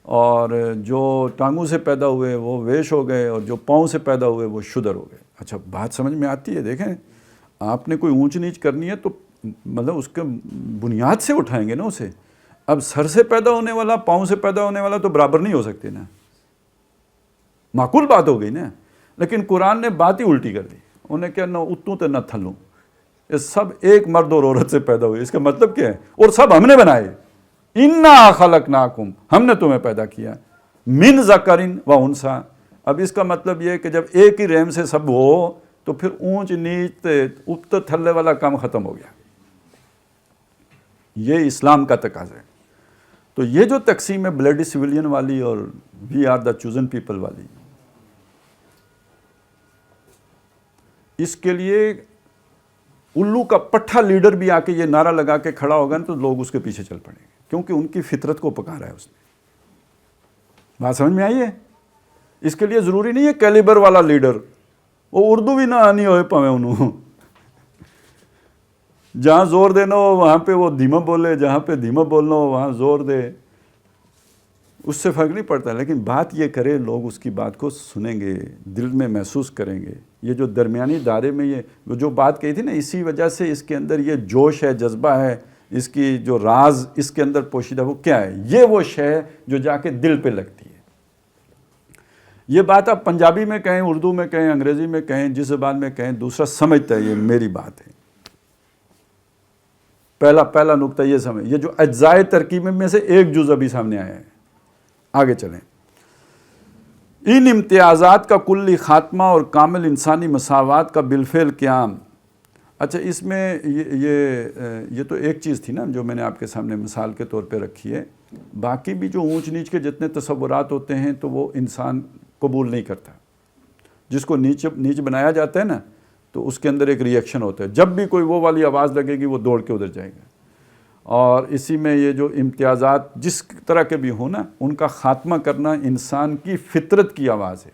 اور جو ٹانگوں سے پیدا ہوئے وہ ویش ہو گئے, اور جو پاؤں سے پیدا ہوئے وہ شدر ہو گئے. اچھا بات سمجھ میں آتی ہے. دیکھیں آپ نے کوئی اونچ نیچ کرنی ہے تو مطلب اس کے بنیاد سے اٹھائیں گے نا اسے. اب سر سے پیدا ہونے والا پاؤں سے پیدا ہونے والا تو برابر نہیں ہو سکتے نا, معقول بات ہو گئی نا. لیکن قرآن نے بات ہی الٹی کر دی, انہیں کیا نہ اتوں تو نہ تھلوں, یہ سب ایک مرد اور عورت سے پیدا ہوئے. اس کا مطلب کیا ہے, اور سب ہم نے بنائے. انا خلقناکم, ہم نے تمہیں پیدا کیا, من ذکر و انثی. اب اس کا مطلب یہ ہے کہ جب ایک ہی رحم سے سب ہو تو پھر اونچ نیچ اوپر تھلے والا کام ختم ہو گیا. یہ اسلام کا تقاضا ہے. تو یہ جو تقسیم ہے بلیڈی سویلین والی اور وی آر دا چوزن پیپل والی, اس کے لیے الو کا پٹھا لیڈر بھی آ کے یہ نعرہ لگا کے کھڑا ہوگا نا تو لوگ اس کے پیچھے چل پڑیں گے, کیونکہ ان کی فطرت کو پکارا ہے اس نے. بات سمجھ میں آئی ہے. اس کے لیے ضروری نہیں ہے کیلیبر والا لیڈر, وہ اردو بھی نہ آنی ہوئے پویں انہوں, جہاں زور دینا ہو وہاں پہ وہ دھیما بولے, جہاں پہ دھیما بولنا ہو وہاں زور دے, اس سے فرق نہیں پڑتا. لیکن بات یہ کرے, لوگ اس کی بات کو سنیں گے, دل میں محسوس کریں گے. یہ جو درمیانی دائرے میں یہ جو بات کہی تھی نا, اسی وجہ سے اس کے اندر یہ جوش ہے, جذبہ ہے, اس کی جو راز اس کے اندر پوشیدہ وہ کیا ہے, یہ وہ شے جو جا کے دل پہ لگتی ہے. یہ بات آپ پنجابی میں کہیں, اردو میں کہیں, انگریزی میں کہیں, جس زبان میں کہیں, دوسرا سمجھتا ہے یہ میری بات ہے. پہلا نقطہ یہ سمجھ, یہ جو اجزائے ترکیب میں سے ایک جز ابھی سامنے آیا ہے. آگے چلیں. ان امتیازات کا کلی خاتمہ اور کامل انسانی مساوات کا بالفعل قیام. اچھا اس میں یہ تو ایک چیز تھی نا جو میں نے آپ کے سامنے مثال کے طور پہ رکھی ہے. باقی بھی جو اونچ نیچ کے جتنے تصورات ہوتے ہیں تو وہ انسان قبول نہیں کرتا. جس کو نیچ بنایا جاتا ہے نا تو اس کے اندر ایک ری ایکشن ہوتا ہے. جب بھی کوئی وہ والی آواز لگے گی وہ دوڑ کے ادھر جائے گا. اور اسی میں یہ جو امتیازات جس طرح کے بھی ہوں نا, ان کا خاتمہ کرنا انسان کی فطرت کی آواز ہے.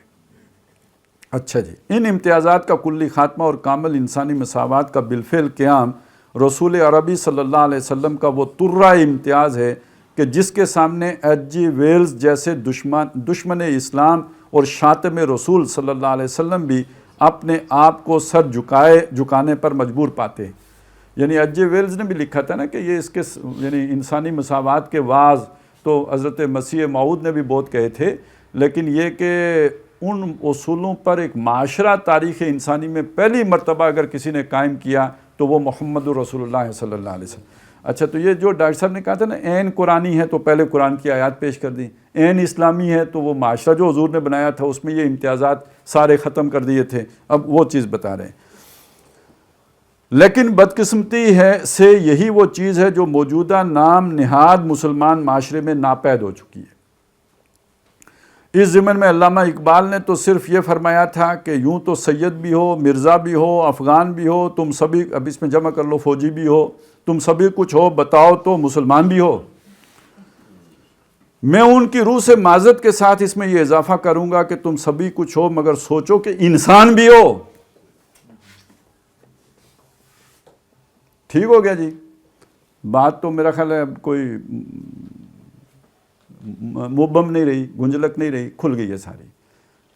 اچھا جی، ان امتیازات کا کلی خاتمہ اور کامل انسانی مساوات کا بالفعل قیام رسول عربی صلی اللہ علیہ وسلم کا وہ ترہ امتیاز ہے کہ جس کے سامنے ایچ جی ویلز جیسے دشمن اسلام اور شاتم رسول صلی اللہ علیہ وسلم بھی اپنے آپ کو سر جھکانے پر مجبور پاتے ہیں۔ یعنی ایچ جی ویلز نے بھی لکھا تھا نا کہ یہ اس کے یعنی انسانی مساوات کے واعظ تو حضرت مسیح موعود نے بھی بہت کہے تھے، لیکن یہ کہ ان اصولوں پر ایک معاشرہ تاریخ انسانی میں پہلی مرتبہ اگر کسی نے قائم کیا تو وہ محمد رسول اللہ صلی اللہ علیہ وسلم۔ اچھا، تو یہ جو ڈاکٹر صاحب نے کہا تھا نا عین قرآنی ہے، تو پہلے قرآن کی آیات پیش کر دی، عین اسلامی ہے تو وہ معاشرہ جو حضور نے بنایا تھا اس میں یہ امتیازات سارے ختم کر دیے تھے، اب وہ چیز بتا رہے ہیں۔ لیکن بدقسمتی سے یہی وہ چیز ہے جو موجودہ نام نہاد مسلمان معاشرے میں ناپید ہو چکی ہے۔ اس ضمن میں علامہ اقبال نے تو صرف یہ فرمایا تھا کہ یوں تو سید بھی ہو، مرزا بھی ہو، افغان بھی ہو، تم سبھی، اب اس میں جمع کر لو، فوجی بھی ہو، تم سبھی کچھ ہو، بتاؤ تو مسلمان بھی ہو۔ میں ان کی روح سے معذرت کے ساتھ اس میں یہ اضافہ کروں گا کہ تم سبھی کچھ ہو مگر سوچو کہ انسان بھی ہو۔ ٹھیک ہو گیا جی، بات تو میرا خیال ہے اب کوئی مبہم نہیں رہی، گنجلک نہیں رہی، کھل گئی ہے ساری،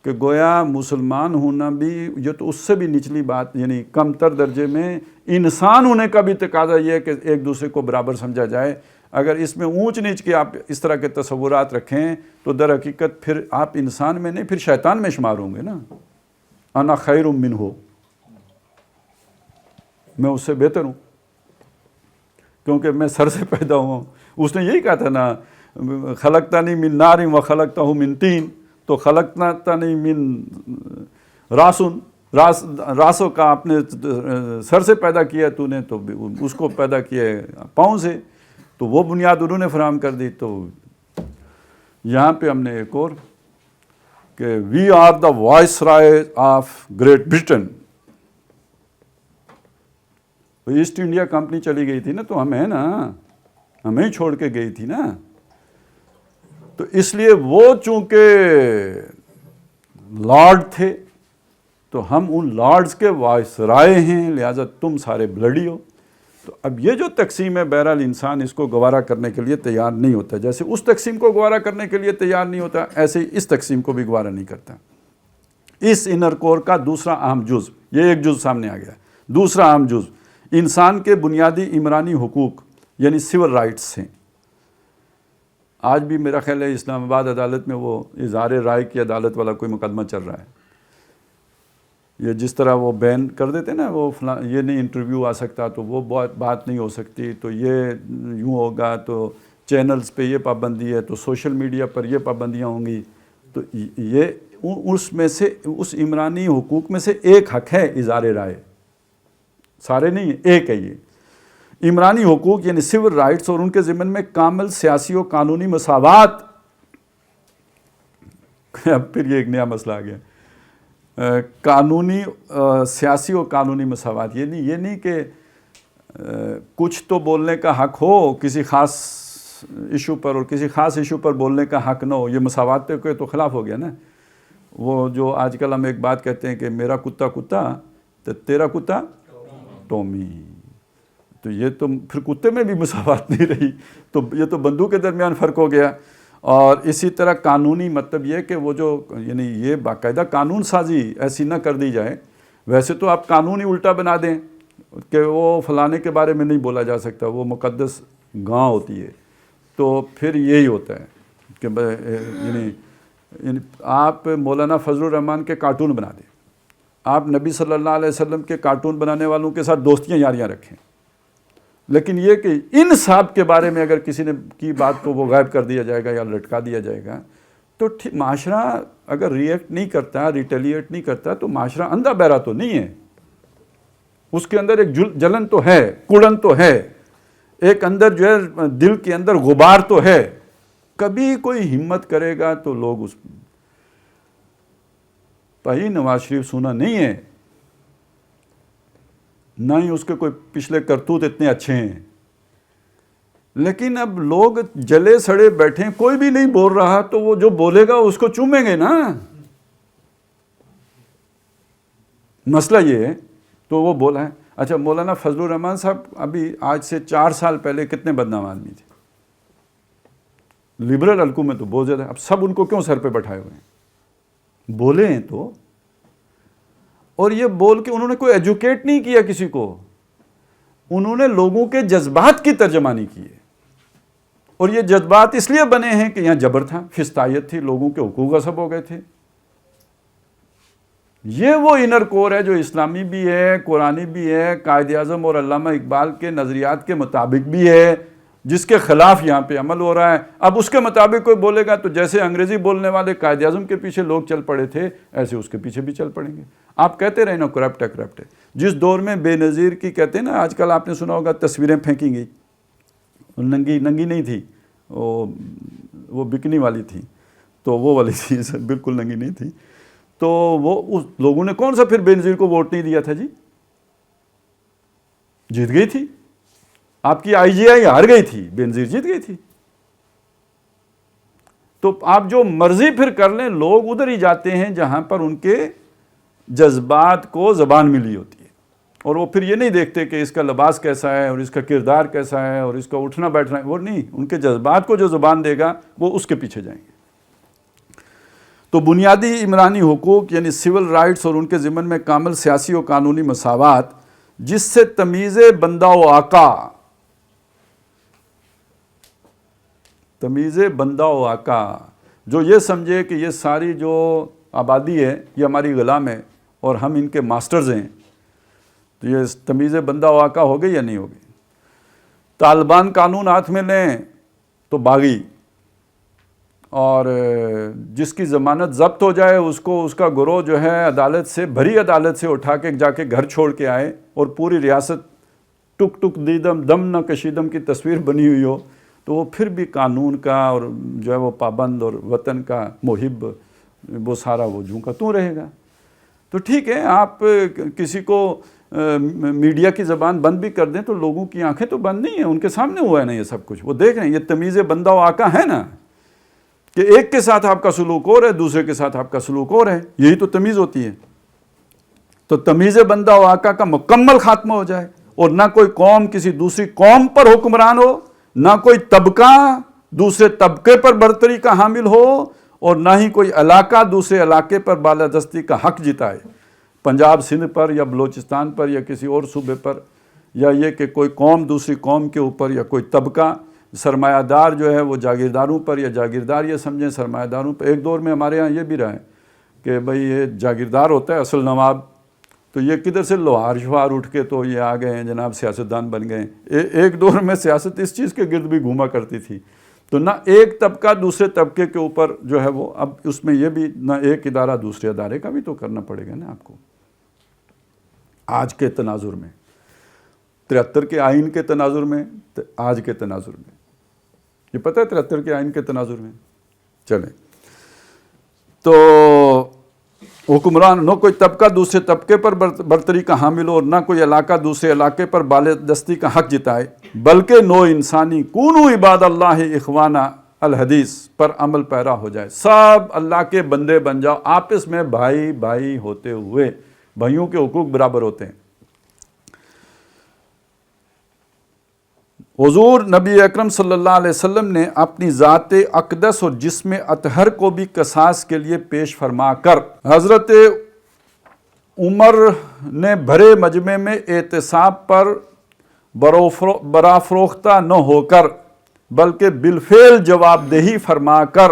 کہ گویا مسلمان ہونا بھی یہ تو اس سے بھی نچلی بات، یعنی کم تر درجے میں انسان ہونے کا بھی تقاضا یہ ہے کہ ایک دوسرے کو برابر سمجھا جائے۔ اگر اس میں اونچ نیچ کے آپ اس طرح کے تصورات رکھیں تو در حقیقت پھر آپ انسان میں نہیں، پھر شیطان میں شمار ہوں گے نا۔ انا خیر منہ، میں اس سے بہتر ہوں کیونکہ میں سر سے پیدا ہوا ہوں۔ اس نے یہی کہا تھا نا، خلقتنی من نار و خلقتہ من طین، تو خلقتنی من راسوں کا اپنے سر سے پیدا کیا تو نے، تو اس کو پیدا کیا پاؤں سے، تو وہ بنیاد انہوں نے فراہم کر دی۔ تو یہاں پہ ہم نے ایک اور کہ we are the viceroy of Great Britain. East India Company چلی گئی تھی نا، تو ہمیں نا، ہمیں چھوڑ کے گئی تھی نا، تو اس لیے وہ چونکہ لارڈ تھے تو ہم ان لارڈز کے وائس رائے ہیں، لہٰذا تم سارے بلڈی ہو۔ تو اب یہ جو تقسیم ہے، بہرحال انسان اس کو گوارا کرنے کے لیے تیار نہیں ہوتا، جیسے اس تقسیم کو گوارا کرنے کے لیے تیار نہیں ہوتا، ایسے ہی اس تقسیم کو بھی گوارا نہیں کرتا۔ اس انر کور کا دوسرا اہم جزو، یہ ایک جزو سامنے آ گیا، دوسرا اہم جزو انسان کے بنیادی عمرانی حقوق یعنی سول رائٹس ہیں۔ آج بھی میرا خیال ہے اسلام آباد عدالت میں وہ اظہار رائے کی عدالت والا کوئی مقدمہ چل رہا ہے۔ یہ جس طرح وہ بین کر دیتے نا، وہ یہ نہیں انٹرویو آ سکتا تو وہ بات نہیں ہو سکتی، تو یہ یوں ہوگا، تو چینلز پہ یہ پابندی ہے، تو سوشل میڈیا پر یہ پابندیاں ہوں گی۔ تو یہ اس میں سے، اس عمرانی حقوق میں سے ایک حق ہے اظہار رائے، سارے نہیں ہیں، ایک ہے یہ عمرانی حقوق یعنی سول رائٹس، اور ان کے ضمن میں کامل سیاسی و قانونی مساوات۔ اب پھر یہ ایک نیا مسئلہ آ گیا، قانونی سیاسی و قانونی مساوات، یہ نہیں کہ کچھ تو بولنے کا حق ہو کسی خاص ایشو پر اور کسی خاص ایشو پر بولنے کا حق نہ ہو، یہ مساوات کے تو خلاف ہو گیا نا۔ وہ جو آج کل ہم ایک بات کہتے ہیں کہ میرا کتا کتا تو تیرا کتا ٹومی، تو یہ تو پھر کتے میں بھی مساوات نہیں رہی، تو یہ تو بندوں کے درمیان فرق ہو گیا۔ اور اسی طرح قانونی مطلب یہ کہ وہ جو یعنی یہ باقاعدہ قانون سازی ایسی نہ کر دی جائے، ویسے تو آپ قانون ہی الٹا بنا دیں کہ وہ فلانے کے بارے میں نہیں بولا جا سکتا، وہ مقدس گاں ہوتی ہے، تو پھر یہی ہوتا ہے کہ یعنی آپ مولانا فضل الرحمان کے کارٹون بنا دیں، آپ نبی صلی اللہ علیہ وسلم کے کارٹون بنانے والوں کے ساتھ دوستیاں یاریاں رکھیں، لیکن یہ کہ ان صاحب کے بارے میں اگر کسی نے کی بات کو وہ غائب کر دیا جائے گا یا لٹکا دیا جائے گا، تو معاشرہ اگر ریئیکٹ نہیں کرتا، ریٹیلیٹ نہیں کرتا، تو معاشرہ اندھا بہرا تو نہیں ہے، اس کے اندر ایک جلن تو ہے، کڑن تو ہے، ایک اندر جو ہے دل کے اندر غبار تو ہے، کبھی کوئی ہمت کرے گا تو لوگ اس بھائی نواز شریف سونا نہیں ہے، نہ ہی اس کے کوئی پچھلے کرتوت اتنے اچھے ہیں، لیکن اب لوگ جلے سڑے بیٹھے، کوئی بھی نہیں بول رہا تو وہ جو بولے گا اس کو چومیں گے نا۔ مسئلہ یہ ہے تو وہ بولا ہے. اچھا مولانا فضل الرحمان صاحب ابھی آج سے 4 سال پہلے کتنے بدنام آدمی تھے, لبرل حلقوں میں تو بہت زیادہ. اب سب ان کو کیوں سر پہ بٹھائے ہوئے ہیں؟ بولے ہیں تو, اور یہ بول کے انہوں نے کوئی ایجوکیٹ نہیں کیا کسی کو, انہوں نے لوگوں کے جذبات کی ترجمانی کی ہے. اور یہ جذبات اس لیے بنے ہیں کہ یہاں جبر تھا, فسطائیت تھی, لوگوں کے حقوق غصب ہو گئے تھے. یہ وہ انر کور ہے جو اسلامی بھی ہے, قرآنی بھی ہے, قائد اعظم اور علامہ اقبال کے نظریات کے مطابق بھی ہے, جس کے خلاف یہاں پہ عمل ہو رہا ہے. اب اس کے مطابق کوئی بولے گا تو جیسے انگریزی بولنے والے قائد اعظم کے پیچھے لوگ چل پڑے تھے, ایسے اس کے پیچھے بھی چل پڑیں گے. آپ کہتے رہے نا کرپٹ ہے کرپٹ ہے. جس دور میں بے نظیر کی کہتے ہیں نا, آج کل آپ نے سنا ہوگا تصویریں پھینکی گئی, ننگی نہیں تھی, وہ بکنی والی تھی, تو وہ والی تھی, بالکل ننگی نہیں تھی. تو وہ لوگوں نے کون سا پھر بے نظیر کو ووٹ نہیں دیا تھا جی؟ جیت گئی تھی. آپ کی آئی جی آئی ہار گئی تھی, بے نظیر جیت گئی تھی. تو آپ جو مرضی پھر کر لیں, لوگ ادھر ہی جاتے ہیں جہاں پر ان کے جذبات کو زبان ملی ہوتی ہے. اور وہ پھر یہ نہیں دیکھتے کہ اس کا لباس کیسا ہے اور اس کا کردار کیسا ہے اور اس کا اٹھنا بیٹھنا ہے, وہ نہیں, ان کے جذبات کو جو زبان دے گا وہ اس کے پیچھے جائیں گے. تو بنیادی عمرانی حقوق یعنی سول رائٹس اور ان کے ضمن میں کامل سیاسی و قانونی مساوات, جس سے تمیز بندہ و آقا, تمیز بندہ و آقا, جو یہ سمجھے کہ یہ ساری جو آبادی ہے یہ ہماری غلام ہے اور ہم ان کے ماسٹرز ہیں, تو یہ تمیز بندہ و آقا ہو گئی یا نہیں ہوگی؟ طالبان قانون ہاتھ میں لیں تو باغی, اور جس کی ضمانت ضبط ہو جائے اس کو, اس کا گروہ جو ہے عدالت سے, بھری عدالت سے اٹھا کے جا کے گھر چھوڑ کے آئے, اور پوری ریاست ٹک ٹک دیدم دم نہ کشیدم کی تصویر بنی ہوئی ہو, تو وہ پھر بھی قانون کا اور جو ہے وہ پابند اور وطن کا محب, وہ سارا وہ جوں کا توں رہے گا. تو ٹھیک ہے, آپ کسی کو میڈیا کی زبان بند بھی کر دیں تو لوگوں کی آنکھیں تو بند نہیں ہیں, ان کے سامنے ہوا ہے نا یہ سب کچھ, وہ دیکھ رہے ہیں. یہ تمیز بندہ و آقا ہے نا, کہ ایک کے ساتھ آپ کا سلوک اور ہے, دوسرے کے ساتھ آپ کا سلوک اور ہے, یہی تو تمیز ہوتی ہے. تو تمیز بندہ و آقا کا مکمل خاتمہ ہو جائے, اور نہ کوئی قوم کسی دوسری قوم پر حکمران ہو, نہ کوئی طبقہ دوسرے طبقے پر برتری کا حامل ہو, اور نہ ہی کوئی علاقہ دوسرے علاقے پر بالادستی کا حق جتائے, پنجاب سندھ پر یا بلوچستان پر یا کسی اور صوبے پر, یا یہ کہ کوئی قوم دوسری قوم کے اوپر, یا کوئی طبقہ سرمایہ دار جو ہے وہ جاگیرداروں پر, یا جاگیردار یہ سمجھیں سرمایہ داروں پر. ایک دور میں ہمارے ہاں یہ بھی رہا ہے کہ بھئی یہ جاگیردار ہوتا ہے اصل نواب, تو یہ کدھر سے لوہار شوہار اٹھ کے تو یہ آ گئے ہیں جناب سیاستدان بن گئے ہیں. ایک دور میں سیاست اس چیز کے گرد بھی گھوما کرتی تھی. تو نہ ایک طبقہ دوسرے طبقے کے اوپر جو ہے وہ, اب اس میں یہ بھی نہ ایک ادارہ دوسرے ادارے کا بھی تو کرنا پڑے گا نا آپ کو. آج کے تناظر میں, 73 کے آئین کے تناظر میں, آج کے تناظر میں, یہ پتہ ہے 73 کے آئین کے تناظر میں چلیں, تو حکمران نہ کوئی طبقہ دوسرے طبقے پر برتری کا حامل ہو, اور نہ کوئی علاقہ دوسرے علاقے پر بالادستی کا حق جتائے, بلکہ نو انسانی کونو عباد اللہ اخوانا الحدیث پر عمل پیرا ہو جائے. سب اللہ کے بندے بن جاؤ, آپس میں بھائی بھائی ہوتے ہوئے, بھائیوں کے حقوق برابر ہوتے ہیں. حضور نبی اکرم صلی اللہ علیہ وسلم نے اپنی ذات اقدس اور جسم اطہر کو بھی قصاص کے لیے پیش فرما کر حضرت عمر نے بھرے مجمع میں اعتصاب پر برافروختہ نہ ہو کر بلکہ بالفعل جواب دہی فرما کر،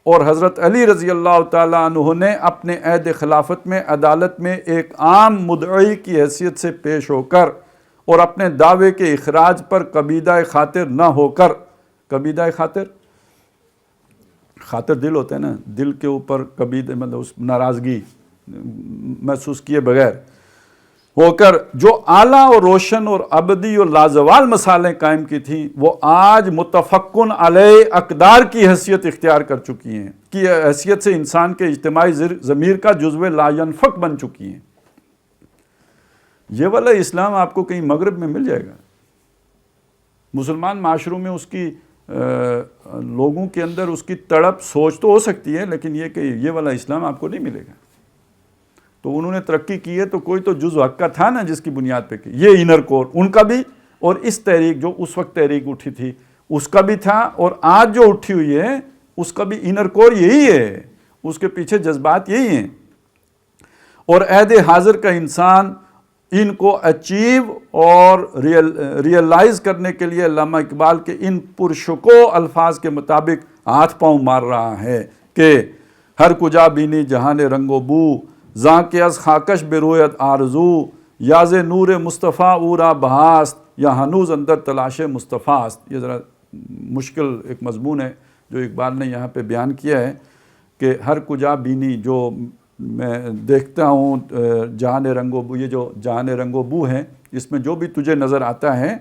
اور حضرت علی رضی اللہ تعالیٰ عنہ نے اپنے عہد خلافت میں عدالت میں ایک عام مدعی کی حیثیت سے پیش ہو کر اور اپنے دعوے کے اخراج پر قبیدہ خاطر نہ ہو کر، قبیدہ خاطر دل ہوتا ہے نا، دل کے اوپر قبیدہ مطلب اس ناراضگی محسوس کیے بغیر ہو کر جو اعلیٰ اور روشن اور ابدی اور لازوال مسالیں قائم کی تھیں، وہ آج متفقن علیہ اقدار کی حیثیت اختیار کر چکی ہیں، کی حیثیت سے انسان کے اجتماعی ضمیر کا جزو لا ینفک بن چکی ہیں۔ یہ والا اسلام آپ کو کہیں مغرب میں مل جائے گا؟ مسلمان معاشروں میں اس کی لوگوں کے اندر اس کی تڑپ سوچ تو ہو سکتی ہے، لیکن یہ کہ یہ والا اسلام آپ کو نہیں ملے گا۔ تو انہوں نے ترقی کی ہے تو کوئی تو جزء حق کا تھا نا جس کی بنیاد پہ کی. یہ انر کور ان کا بھی، اور اس تحریک جو اس وقت تحریک اٹھی تھی اس کا بھی تھا، اور آج جو اٹھی ہوئی ہے اس کا بھی انر کور یہی ہے، اس کے پیچھے جذبات یہی ہیں. اور عہد حاضر کا انسان ان کو اچیو اور ریئلائز کرنے کے لیے علامہ اقبال کے ان پرشکو الفاظ کے مطابق ہاتھ پاؤں مار رہا ہے کہ ہر کجا بینی جہان رنگ و بو، زاں کے از خاکش بے رویت آرزو، یاز نور مصطفیٰ اورا بہاست، یا ہنوز اندر تلاش مصطفیٰ است. یہ ذرا مشکل ایک مضمون ہے جو اقبال نے یہاں پہ بیان کیا ہے کہ ہر کجا بینی، جو میں دیکھتا ہوں جہان رنگ و بو، یہ جو جہان رنگ و بو ہے اس میں جو بھی تجھے نظر آتا ہے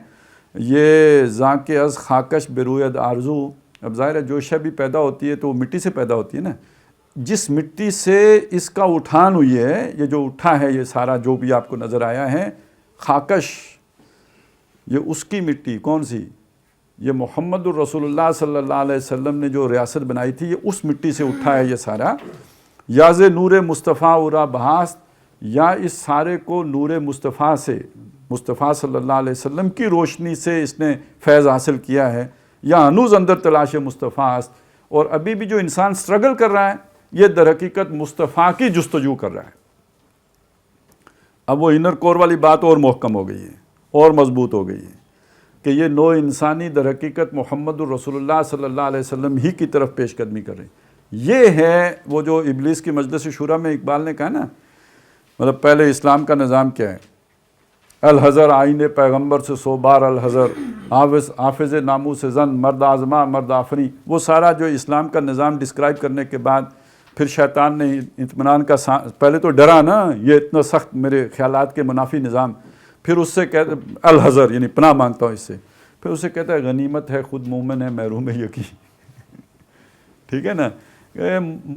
یہ زاں کے از خاکش بے رویت آرزو. اب ظاہر ہے جو شے بھی پیدا ہوتی ہے تو وہ مٹی سے پیدا ہوتی ہے نا. جس مٹی سے اس کا اٹھان ہوئی ہے، یہ جو اٹھا ہے یہ سارا جو بھی آپ کو نظر آیا ہے، خاکش، یہ اس کی مٹی کون سی؟ یہ محمد الرسول اللہ صلی اللہ علیہ وسلم نے جو ریاست بنائی تھی یہ اس مٹی سے اٹھا ہے یہ سارا. یاز نور مصطفیٰ اورا بہاست، یا اس سارے کو نور مصطفیٰ سے، مصطفیٰ صلی اللہ علیہ وسلم کی روشنی سے اس نے فیض حاصل کیا ہے. یا انوز اندر تلاش مصطفیٰ است، اور ابھی بھی جو انسان سٹرگل کر رہا ہے یہ در حقیقت مصطفیٰ کی جستجو کر رہا ہے. اب وہ انر کور والی بات اور محکم ہو گئی ہے اور مضبوط ہو گئی ہے کہ یہ نوع انسانی در حقیقت محمد الرسول اللہ صلی اللہ علیہ وسلم ہی کی طرف پیش قدمی کر رہے ہیں. یہ ہے وہ جو ابلیس کی مجلس شورا میں اقبال نے کہا نا، مطلب پہلے اسلام کا نظام کیا ہے؟ الحضر آئین پیغمبر سے 100 بار الحضر، حافظ ناموس زن، مرد آزما مرد آفری. وہ سارا جو اسلام کا نظام ڈسکرائب کرنے کے بعد پھر شیطان نے اطمینان کا پہلے تو ڈرا نا، یہ اتنا سخت میرے خیالات کے منافی نظام، پھر اس سے کہتے الحضر یعنی پناہ مانگتا ہوں اس سے، پھر اسے کہتا ہے غنیمت ہے خود مومن ہے محروم یقین. ٹھیک ہے نا،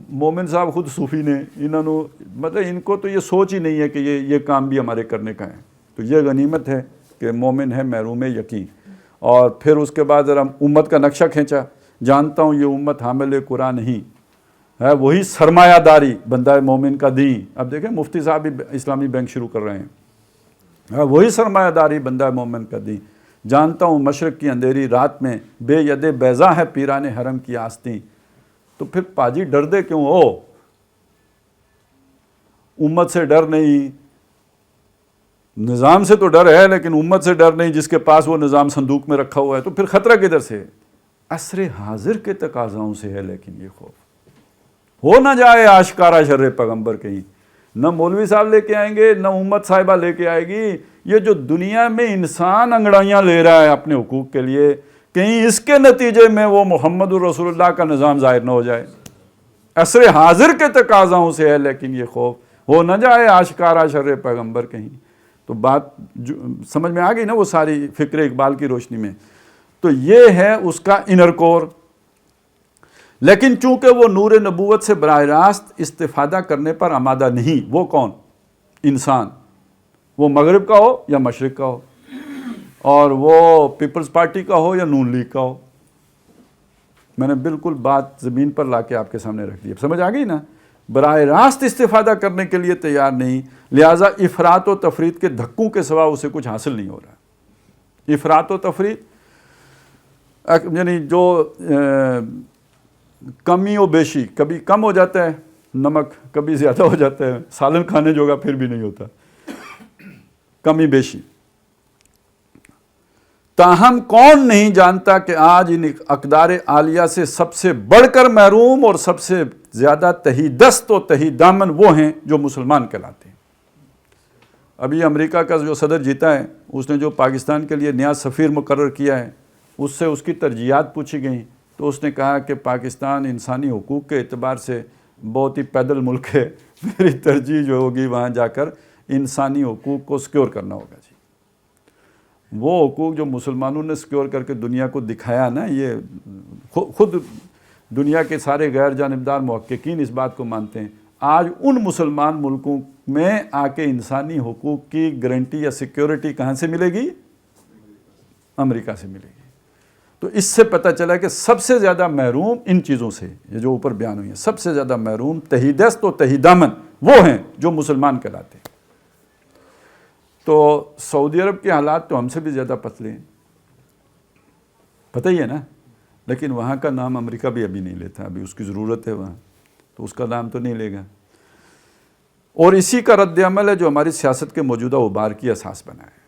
مومن صاحب خود صوفی نے، انہوں نے مطلب ان کو تو یہ سوچ ہی نہیں ہے کہ یہ کام بھی ہمارے کرنے کا ہے. تو یہ غنیمت ہے کہ مومن ہے محروم یقین. اور پھر اس کے بعد ذرا امت کا نقشہ کھینچا، جانتا ہوں یہ امت حامل قرآن نہیں ہے، وہی سرمایہ داری بندہ مومن کا دین. اب دیکھیں مفتی صاحب بھی اسلامی بینک شروع کر رہے ہیں، وہی سرمایہ داری بندہ مومن کا دین. جانتا ہوں مشرق کی اندھیری رات میں بے ید بیضا ہے پیران حرم کی آستین. تو پھر پاجی ڈر دے کیوں ہو؟ امت سے ڈر نہیں، نظام سے تو ڈر ہے لیکن امت سے ڈر نہیں جس کے پاس وہ نظام صندوق میں رکھا ہوا ہے. تو پھر خطرہ کدھر سے؟ عصر حاضر کے تقاضاؤں سے ہے. لیکن یہ خوف ہو نہ جائے آشکارا شر پیغمبر کہیں، نہ مولوی صاحب لے کے آئیں گے نہ امت صاحبہ لے کے آئے گی. یہ جو دنیا میں انسان انگڑائیاں لے رہا ہے اپنے حقوق کے لیے، کہیں اس کے نتیجے میں وہ محمد الرسول اللہ کا نظام ظاہر نہ ہو جائے. عصر حاضر کے تقاضاؤں سے ہے لیکن یہ خوف ہو نہ جائے آشکارا شر پیغمبر کہیں. تو بات سمجھ میں آ گئی نا وہ ساری فکر اقبال کی روشنی میں. تو یہ ہے اس کا انر کور. لیکن چونکہ وہ نور نبوت سے براہ راست استفادہ کرنے پر آمادہ نہیں. وہ کون؟ انسان، وہ مغرب کا ہو یا مشرق کا ہو، اور وہ پیپلز پارٹی کا ہو یا نون لیگ کا ہو. میں نے بالکل بات زمین پر لا کے آپ کے سامنے رکھ دی. اب سمجھ آ گئی نا؟ براہ راست استفادہ کرنے کے لیے تیار نہیں، لہٰذا افراط و تفریط کے دھکوں کے سوا اسے کچھ حاصل نہیں ہو رہا. افراط و تفریط یعنی جو کمی و بیشی، کبھی کم ہو جاتا ہے نمک، کبھی زیادہ ہو جاتا ہے، سالن کھانے جوگا پھر بھی نہیں ہوتا، کمی بیشی. تاہم کون نہیں جانتا کہ آج ان اقدار عالیہ سے سب سے بڑھ کر محروم اور سب سے زیادہ تہی دست و تہی دامن وہ ہیں جو مسلمان کہلاتے ہیں. ابھی امریکہ کا جو صدر جیتا ہے اس نے جو پاکستان کے لیے نیا سفیر مقرر کیا ہے، اس سے اس کی ترجیحات پوچھی گئیں تو اس نے کہا کہ پاکستان انسانی حقوق کے اعتبار سے بہت ہی پیدل ملک ہے، میری ترجیح جو ہوگی وہاں جا کر انسانی حقوق کو سیکیور کرنا ہوگا. جی وہ حقوق جو مسلمانوں نے سیکیور کر کے دنیا کو دکھایا نا، یہ خود دنیا کے سارے غیر جانبدار محققین اس بات کو مانتے ہیں. آج ان مسلمان ملکوں میں آ کے انسانی حقوق کی گارنٹی یا سیکیورٹی کہاں سے ملے گی؟ امریکہ سے ملے گی. تو اس سے پتہ چلا کہ سب سے زیادہ محروم ان چیزوں سے، یہ جو اوپر بیان ہوئی ہیں، سب سے زیادہ محروم تہی دست و تہی دامن وہ ہیں جو مسلمان کہلاتے ہیں۔ تو سعودی عرب کے حالات تو ہم سے بھی زیادہ پتلے ہیں، پتہ ہی ہے نا، لیکن وہاں کا نام امریکہ بھی ابھی نہیں لیتا، ابھی اس کی ضرورت ہے وہاں، تو اس کا نام تو نہیں لے گا۔ اور اسی کا رد عمل ہے جو ہماری سیاست کے موجودہ ابھار کی اساس بنا ہے۔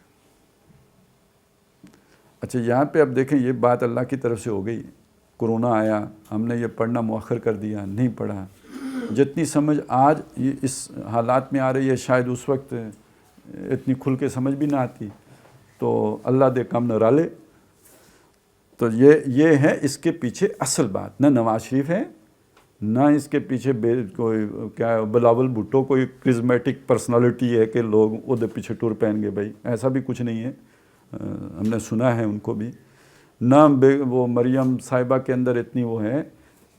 اچھا یہاں پہ اب دیکھیں، یہ بات اللہ کی طرف سے ہو گئی، کرونا آیا، ہم نے یہ پڑھنا مؤخر کر دیا، نہیں پڑھا۔ جتنی سمجھ آج اس حالات میں آ رہی ہے، شاید اس وقت اتنی کھل کے سمجھ بھی نہ آتی، تو اللہ دے کم نہ رالے۔ تو یہ ہے اس کے پیچھے اصل بات، نہ نواز شریف ہے، نہ اس کے پیچھے کوئی کیا بلاول بھٹو کوئی کرزمیٹک پرسنالٹی ہے کہ لوگ وہ دے پیچھے ٹور پہن گے، بھائی ایسا بھی کچھ نہیں ہے، ہم نے سنا ہے ان کو بھی، نہ وہ مریم صاحبہ کے اندر اتنی وہ ہے۔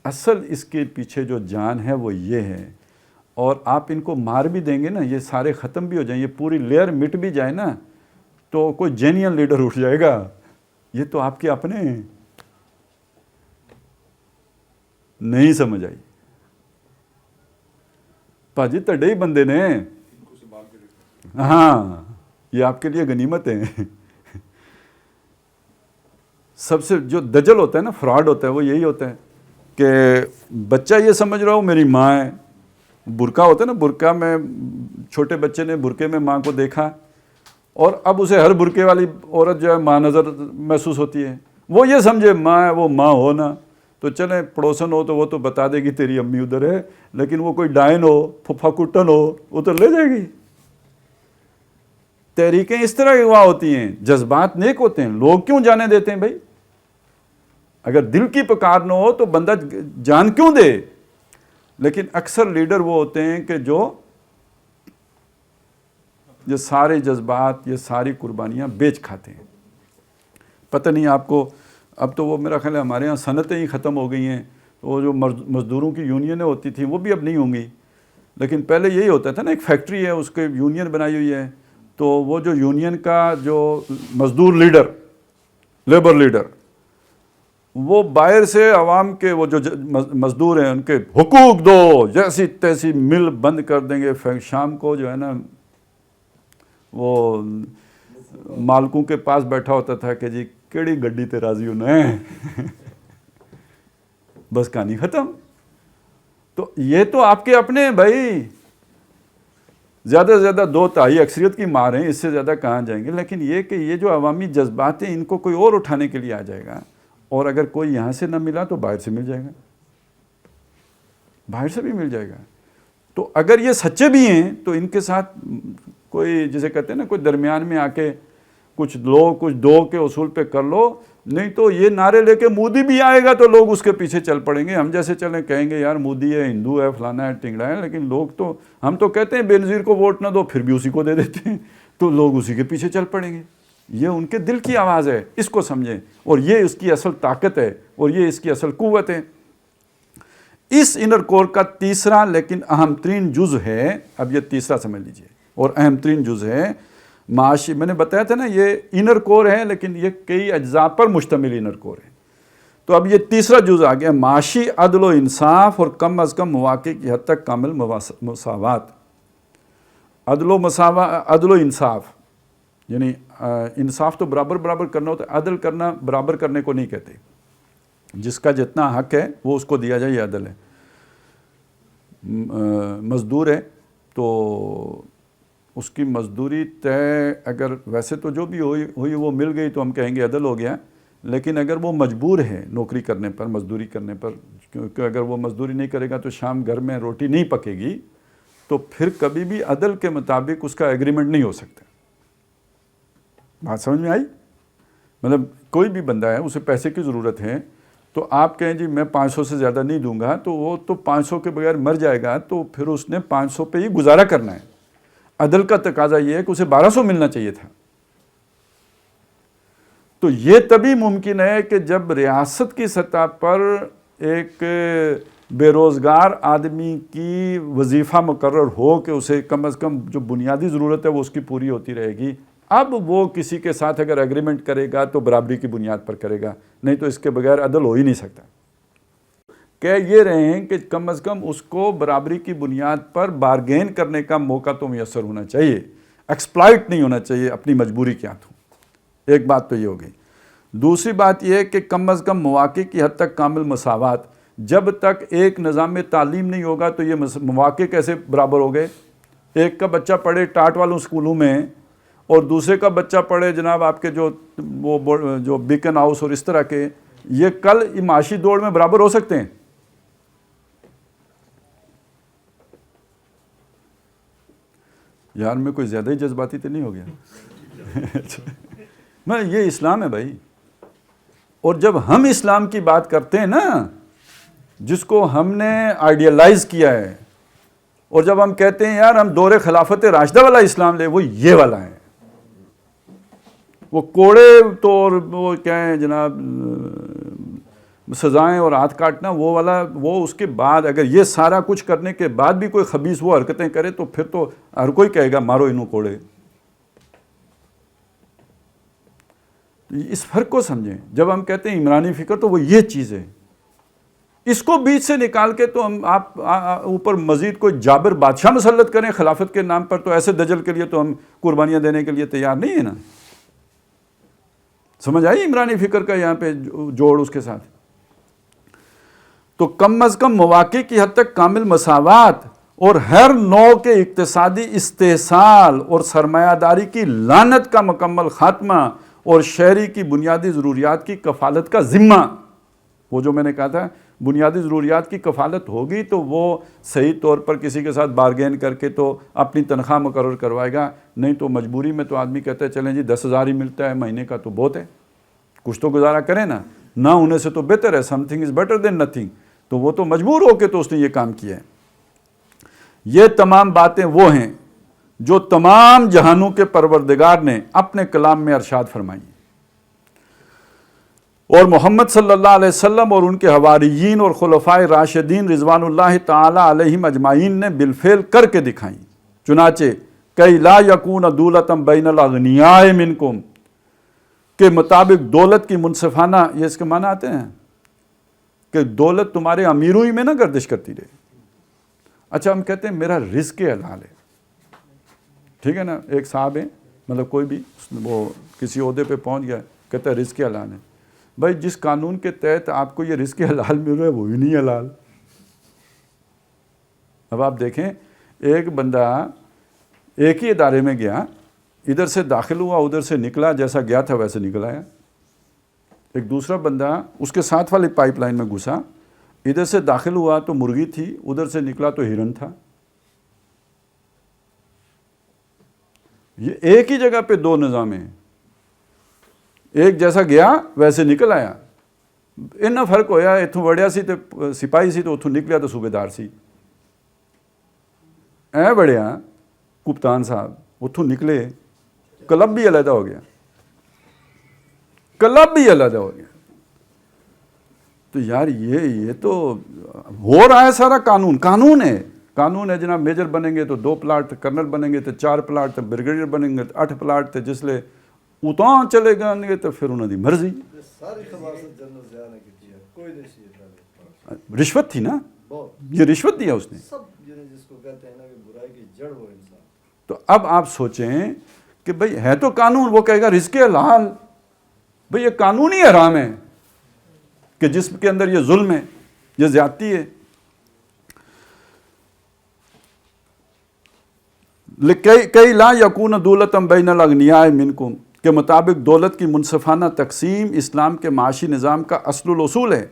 اصل اس کے پیچھے جو جان ہے وہ یہ ہے، اور آپ ان کو مار بھی دیں گے نا، یہ سارے ختم بھی ہو جائیں، یہ پوری لیئر مٹ بھی جائے نا، تو کوئی جینین لیڈر اٹھ جائے گا۔ یہ تو آپ کے اپنے ہیں، نہیں سمجھ آئی پاجی تڈے ہی بندے نے، ہاں یہ آپ کے لیے غنیمت ہے۔ سب سے جو دجل ہوتا ہے نا، فراڈ ہوتا ہے، وہ یہی ہوتا ہے کہ بچہ یہ سمجھ رہا ہو میری ماں ہے، برقع ہوتا ہے نا، برقع میں چھوٹے بچے نے برقعے میں ماں کو دیکھا، اور اب اسے ہر برقعے والی عورت جو ہے ماں نظر محسوس ہوتی ہے، وہ یہ سمجھے ماں ہے، وہ ماں ہو نا، تو چلیں پڑوسن ہو تو وہ تو بتا دے گی تیری امی ادھر ہے، لیکن وہ کوئی ڈائن ہو، پھپھا کٹن ہو، وہ تو لے جائے گی۔ تحریکیں اس طرح کی ہوا ہوتی ہیں، جذبات نیک ہوتے ہیں، لوگ کیوں جانے دیتے ہیں بھائی؟ اگر دل کی پکار نہ ہو تو بندہ جان کیوں دے؟ لیکن اکثر لیڈر وہ ہوتے ہیں کہ جو یہ سارے جذبات، یہ ساری قربانیاں بیچ کھاتے ہیں۔ پتہ نہیں آپ کو، اب تو وہ میرا خیال ہے ہمارے ہاں صنعتیں ہی ختم ہو گئی ہیں، وہ جو مزدوروں کی یونینیں ہوتی تھیں وہ بھی اب نہیں ہوں گی، لیکن پہلے یہی ہوتا تھا نا، ایک فیکٹری ہے اس کے یونین بنائی ہوئی ہے، تو وہ جو یونین کا جو مزدور لیڈر، لیبر لیڈر، وہ باہر سے عوام کے وہ جو مزدور ہیں ان کے حقوق دو، جیسی تیسی مل بند کر دیں گے، شام کو جو ہے نا وہ مالکوں کے پاس بیٹھا ہوتا تھا کہ جی کیڑی گڈی تے راضی ہونا ہے، بس کہانی ختم۔ تو یہ تو آپ کے اپنے ہیں بھائی، زیادہ سے زیادہ 2/3 اکثریت کی مار ہیں، اس سے زیادہ کہاں جائیں گے۔ لیکن یہ کہ یہ جو عوامی جذبات ہیں ان کو کوئی اور اٹھانے کے لیے آ جائے گا، اور اگر کوئی یہاں سے نہ ملا تو باہر سے مل جائے گا، باہر سے بھی مل جائے گا۔ تو اگر یہ سچے بھی ہیں تو ان کے ساتھ کوئی جسے کہتے ہیں نا، کوئی درمیان میں آ کے کچھ لو کچھ دو کے اصول پہ کر لو، نہیں تو یہ نعرے لے کے مودی بھی آئے گا تو لوگ اس کے پیچھے چل پڑیں گے۔ ہم جیسے چلیں کہیں گے یار مودی ہے، ہندو ہے، فلانا ہے، ٹنگڑا ہے، لیکن لوگ تو، ہم تو کہتے ہیں بے نظیر کو ووٹ نہ دو، پھر بھی اسی کو دے دیتے ہیں، تو لوگ اسی کے پیچھے چل پڑیں گے۔ یہ ان کے دل کی آواز ہے، اس کو سمجھیں، اور یہ اس کی اصل طاقت ہے، اور یہ اس کی اصل قوت ہے۔ اس انر کور کا تیسرا لیکن اہم ترین جز ہے، اب یہ تیسرا سمجھ لیجئے، اور اہم ترین جز ہے معاشی۔ میں نے بتایا تھا نا یہ انر کور ہے، لیکن یہ کئی اجزاء پر مشتمل انر کور ہے۔ تو اب یہ تیسرا جز آ گیا، معاشی عدل و انصاف اور کم از کم مواقع کی حد تک کامل مساوات۔ عدل و انصاف یعنی انصاف تو برابر برابر کرنا ہوتا ہے، عدل کرنا برابر کرنے کو نہیں کہتے، جس کا جتنا حق ہے وہ اس کو دیا جائے، یہ عدل ہے۔ مزدور ہے تو اس کی مزدوری طے، اگر ویسے تو جو بھی ہوئی وہ مل گئی تو ہم کہیں گے عدل ہو گیا، لیکن اگر وہ مجبور ہے نوکری کرنے پر، مزدوری کرنے پر، کیونکہ اگر وہ مزدوری نہیں کرے گا تو شام گھر میں روٹی نہیں پکے گی، تو پھر کبھی بھی عدل کے مطابق اس کا ایگریمنٹ نہیں ہو سکتا۔ بات سمجھ میں آئی؟ مطلب کوئی بھی بندہ ہے، اسے پیسے کی ضرورت ہے، تو آپ کہیں جی میں 500 سے زیادہ نہیں دوں گا، تو وہ تو 500 کے بغیر مر جائے گا، تو پھر اس نے 500 پہ ہی گزارا کرنا ہے۔ عدل کا تقاضا یہ ہے کہ اسے 1200 ملنا چاہیے تھا۔ تو یہ تبھی ممکن ہے کہ جب ریاست کی سطح پر ایک بے روزگار آدمی کی وظیفہ مقرر ہو کہ اسے کم از کم جو بنیادی ضرورت ہے وہ اس کی پوری ہوتی رہے گی، اب وہ کسی کے ساتھ اگر ایگریمنٹ کرے گا تو برابری کی بنیاد پر کرے گا، نہیں تو اس کے بغیر عدل ہو ہی نہیں سکتا۔ کہہ یہ رہے ہیں کہ کم از کم اس کو برابری کی بنیاد پر بارگین کرنے کا موقع تو میسر ہونا چاہیے، ایکسپلائٹ نہیں ہونا چاہیے اپنی مجبوری کے ہاتھوں۔ ایک بات تو یہ ہو گئی۔ دوسری بات یہ کہ کم از کم مواقع کی حد تک کامل مساوات، جب تک ایک نظام تعلیم نہیں ہوگا تو یہ مواقع کیسے برابر ہو گئے؟ ایک کا بچہ پڑھے ٹاٹ والوں اسکولوں میں اور دوسرے کا بچہ پڑھے جناب آپ کے جو بیکن ہاؤس اور اس طرح کے، یہ کل معاشی دوڑ میں برابر ہو سکتے ہیں؟ یار میں کوئی زیادہ ہی جذباتی تو نہیں ہو گیا؟ میں یہ اسلام ہے بھائی، اور جب ہم اسلام کی بات کرتے ہیں نا جس کو ہم نے آئیڈیالائز کیا ہے، اور جب ہم کہتے ہیں یار ہم دور خلافت راشدہ والا اسلام لے، وہ یہ والا ہے، وہ کوڑے تو وہ کیا ہے جناب سزائیں اور ہاتھ کاٹنا وہ والا، وہ اس کے بعد اگر یہ سارا کچھ کرنے کے بعد بھی کوئی خبیث وہ حرکتیں کرے تو پھر تو ہر کوئی کہے گا مارو انہوں کوڑے۔ اس فرق کو سمجھیں، جب ہم کہتے ہیں عمرانی فکر تو وہ یہ چیز ہے، اس کو بیچ سے نکال کے تو ہم آپ اوپر مزید کوئی جابر بادشاہ مسلط کریں خلافت کے نام پر، تو ایسے دجل کے لیے تو ہم قربانیاں دینے کے لیے تیار نہیں ہیں نا۔ سمجھ آئی عمرانی فکر کا یہاں پہ جوڑ اس کے ساتھ؟ تو کم از کم مواقع کی حد تک کامل مساوات اور ہر نوع کے اقتصادی استحصال اور سرمایہ داری کی لعنت کا مکمل خاتمہ اور شہری کی بنیادی ضروریات کی کفالت کا ذمہ۔ وہ جو میں نے کہا تھا بنیادی ضروریات کی کفالت ہوگی تو وہ صحیح طور پر کسی کے ساتھ بارگین کر کے تو اپنی تنخواہ مقرر کروائے گا، نہیں تو مجبوری میں تو آدمی کہتا ہے چلیں جی 10,000 ہی ملتا ہے مہینے کا تو بہت ہے، کچھ تو گزارا کریں نا، نہ ہونے سے تو بہتر ہے، some thing is better than nothing. تو وہ تو مجبور ہو کے تو اس نے یہ کام کیا ہے۔ یہ تمام باتیں وہ ہیں جو تمام جہانوں کے پروردگار نے اپنے کلام میں ارشاد فرمائی، اور محمد صلی اللہ علیہ وسلم اور ان کے حواریین اور خلفائے راشدین رضوان اللہ تعالی علیہم اجمعین نے بالفعل کر کے دکھائیں۔ چنانچہ کئی لا یکون دولتم بین الاغنیاء منکم کے مطابق دولت کی منصفانہ، یہ اس کے معنی آتے ہیں کہ دولت تمہارے امیروں ہی میں نہ گردش کرتی رہے۔ اچھا ہم کہتے ہیں میرا رزق حلال ہے، ٹھیک ہے نا، ایک صاحب ہیں مطلب کوئی بھی وہ کسی عہدے پہ پہنچ گیا کہتا ہے رزق حلال ہے، بھائی جس قانون کے تحت آپ کو یہ رزق حلال مل رہا ہے وہ ہی نہیں حلال۔ اب آپ دیکھیں ایک بندہ ایک ہی ادارے میں گیا، ادھر سے داخل ہوا ادھر سے نکلا، جیسا گیا تھا ویسے نکل آیا۔ ایک دوسرا بندہ اس کے ساتھ والی پائپ لائن میں گھسا، ادھر سے داخل ہوا تو مرغی تھی، ادھر سے نکلا تو ہرن تھا۔ یہ ایک ہی جگہ پہ دو نظام ہیں، ایک جیسا گیا ویسے نکل آیا۔ اتنا فرق ہویا اتوں وڑیا سی تو سپاہی سی تو اتوں نکلیا تو صوبے دار سی، اے بڑھیا کپتان صاحب اتوں نکلے کلب بھی علیحدہ ہو گیا، کلب بھی علیحدہ ہو گیا۔ تو یار یہ تو ہو رہا ہے سارا قانون ہے جناب، میجر بنیں گے تو 2 پلاٹ، کرنل بنیں گے تو 4 پلاٹ، بریگیڈیئر بنیں گے تو 8 پلاٹ تھے، جس لے اتاں چلے گئے تو پھر انہوں دی مرضی۔ رشوت تھی نا، یہ رشوت دیا اس نے۔ تو اب آپ سوچیں کہ بھئی ہے تو قانون، وہ کہے گا رزق حلال، بھئی یہ قانون ہی حرام ہے کہ جس کے اندر یہ ظلم ہے، یہ زیادتی ہے۔ کئی لا یکون دولتم بین الاغنیاء منکم کے مطابق دولت کی منصفانہ تقسیم اسلام کے معاشی نظام کا اصل الاصول ہے،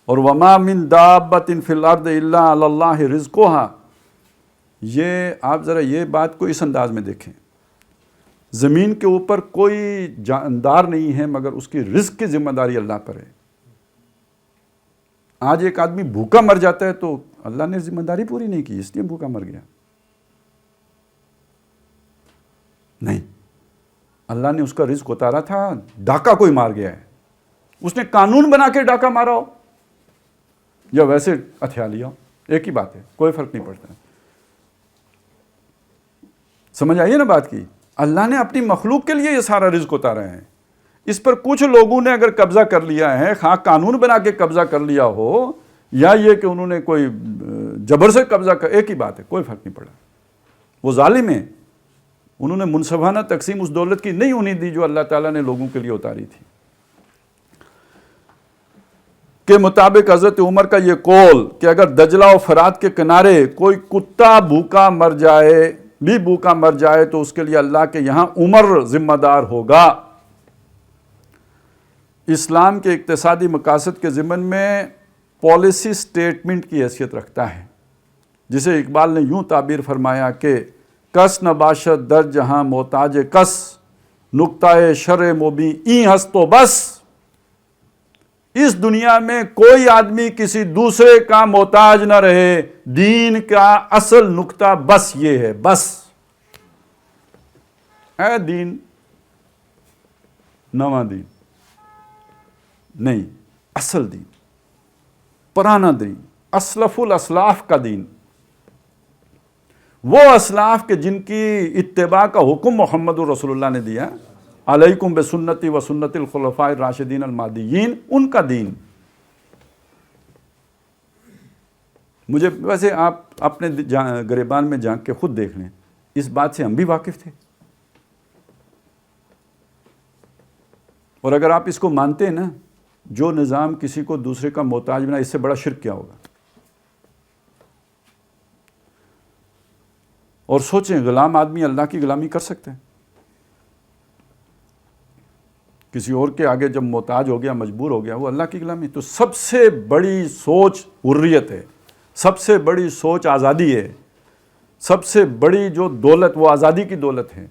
اور وما من دابۃ فی الارض الا علی اللہ رزقها۔ یہ آپ ذرا یہ بات کو اس انداز میں دیکھیں، زمین کے اوپر کوئی جاندار نہیں ہے مگر اس کی رزق کی ذمہ داری اللہ پر ہے۔ آج ایک آدمی بھوکا مر جاتا ہے تو اللہ نے ذمہ داری پوری نہیں کی اس لیے بھوکا مر گیا، نہیں، اللہ نے اس کا رزق اتارا تھا، ڈاکہ کوئی مار گیا ہے، اس نے قانون بنا کے ڈاکہ مارا ہو یا ویسے ہتھیار لیا ہو، ایک ہی بات ہے، کوئی فرق نہیں پڑتا۔ سمجھ آئیے نا بات کی؟ اللہ نے اپنی مخلوق کے لیے یہ سارا رزق اتارا ہے. اس پر کچھ لوگوں نے اگر قبضہ کر لیا ہے، خواہ قانون بنا کے قبضہ کر لیا ہو یا یہ کہ انہوں نے کوئی جبر سے قبضہ کر، ایک ہی بات ہے، کوئی فرق نہیں پڑا. وہ ظالم ہیں، انہوں نے منصفانہ تقسیم اس دولت کی نہیں ہونی دی جو اللہ تعالیٰ نے لوگوں کے لیے اتاری تھی. کے مطابق حضرت عمر کا یہ قول کہ اگر دجلہ و فرات کے کنارے کوئی کتا بھوکا مر جائے تو اس کے لیے اللہ کے یہاں عمر ذمہ دار ہوگا، اسلام کے اقتصادی مقاصد کے ضمن میں پالیسی سٹیٹمنٹ کی حیثیت رکھتا ہے، جسے اقبال نے یوں تعبیر فرمایا کہ کس نہ باشد در جہاں محتاج کس، نقطۂ شر مبیں این ہست و بس. اس دنیا میں کوئی آدمی کسی دوسرے کا محتاج نہ رہے، دین کا اصل نقطہ بس یہ ہے. بس اے دین، نواں دین نہیں، اصل دین، پرانا دین، اسلف الاسلاف کا دین، وہ اسلاف کے جن کی اتباع کا حکم محمد رسول اللہ نے دیا، علیکم بسنتی و سنت الخلفاء الراشدین المہدیین، ان کا دین. مجھے ویسے آپ اپنے گریبان میں جھانک کے خود دیکھ لیں، اس بات سے ہم بھی واقف تھے، اور اگر آپ اس کو مانتے ہیں نا، جو نظام کسی کو دوسرے کا محتاج بنا، اس سے بڑا شرک کیا ہوگا. اور سوچیں، غلام آدمی اللہ کی غلامی کر سکتے ہیں؟ کسی اور کے آگے جب محتاج ہو گیا، مجبور ہو گیا، وہ اللہ کی غلامی. تو سب سے بڑی سوچ حریت ہے، سب سے بڑی سوچ آزادی ہے، سب سے بڑی جو دولت وہ آزادی کی دولت ہے،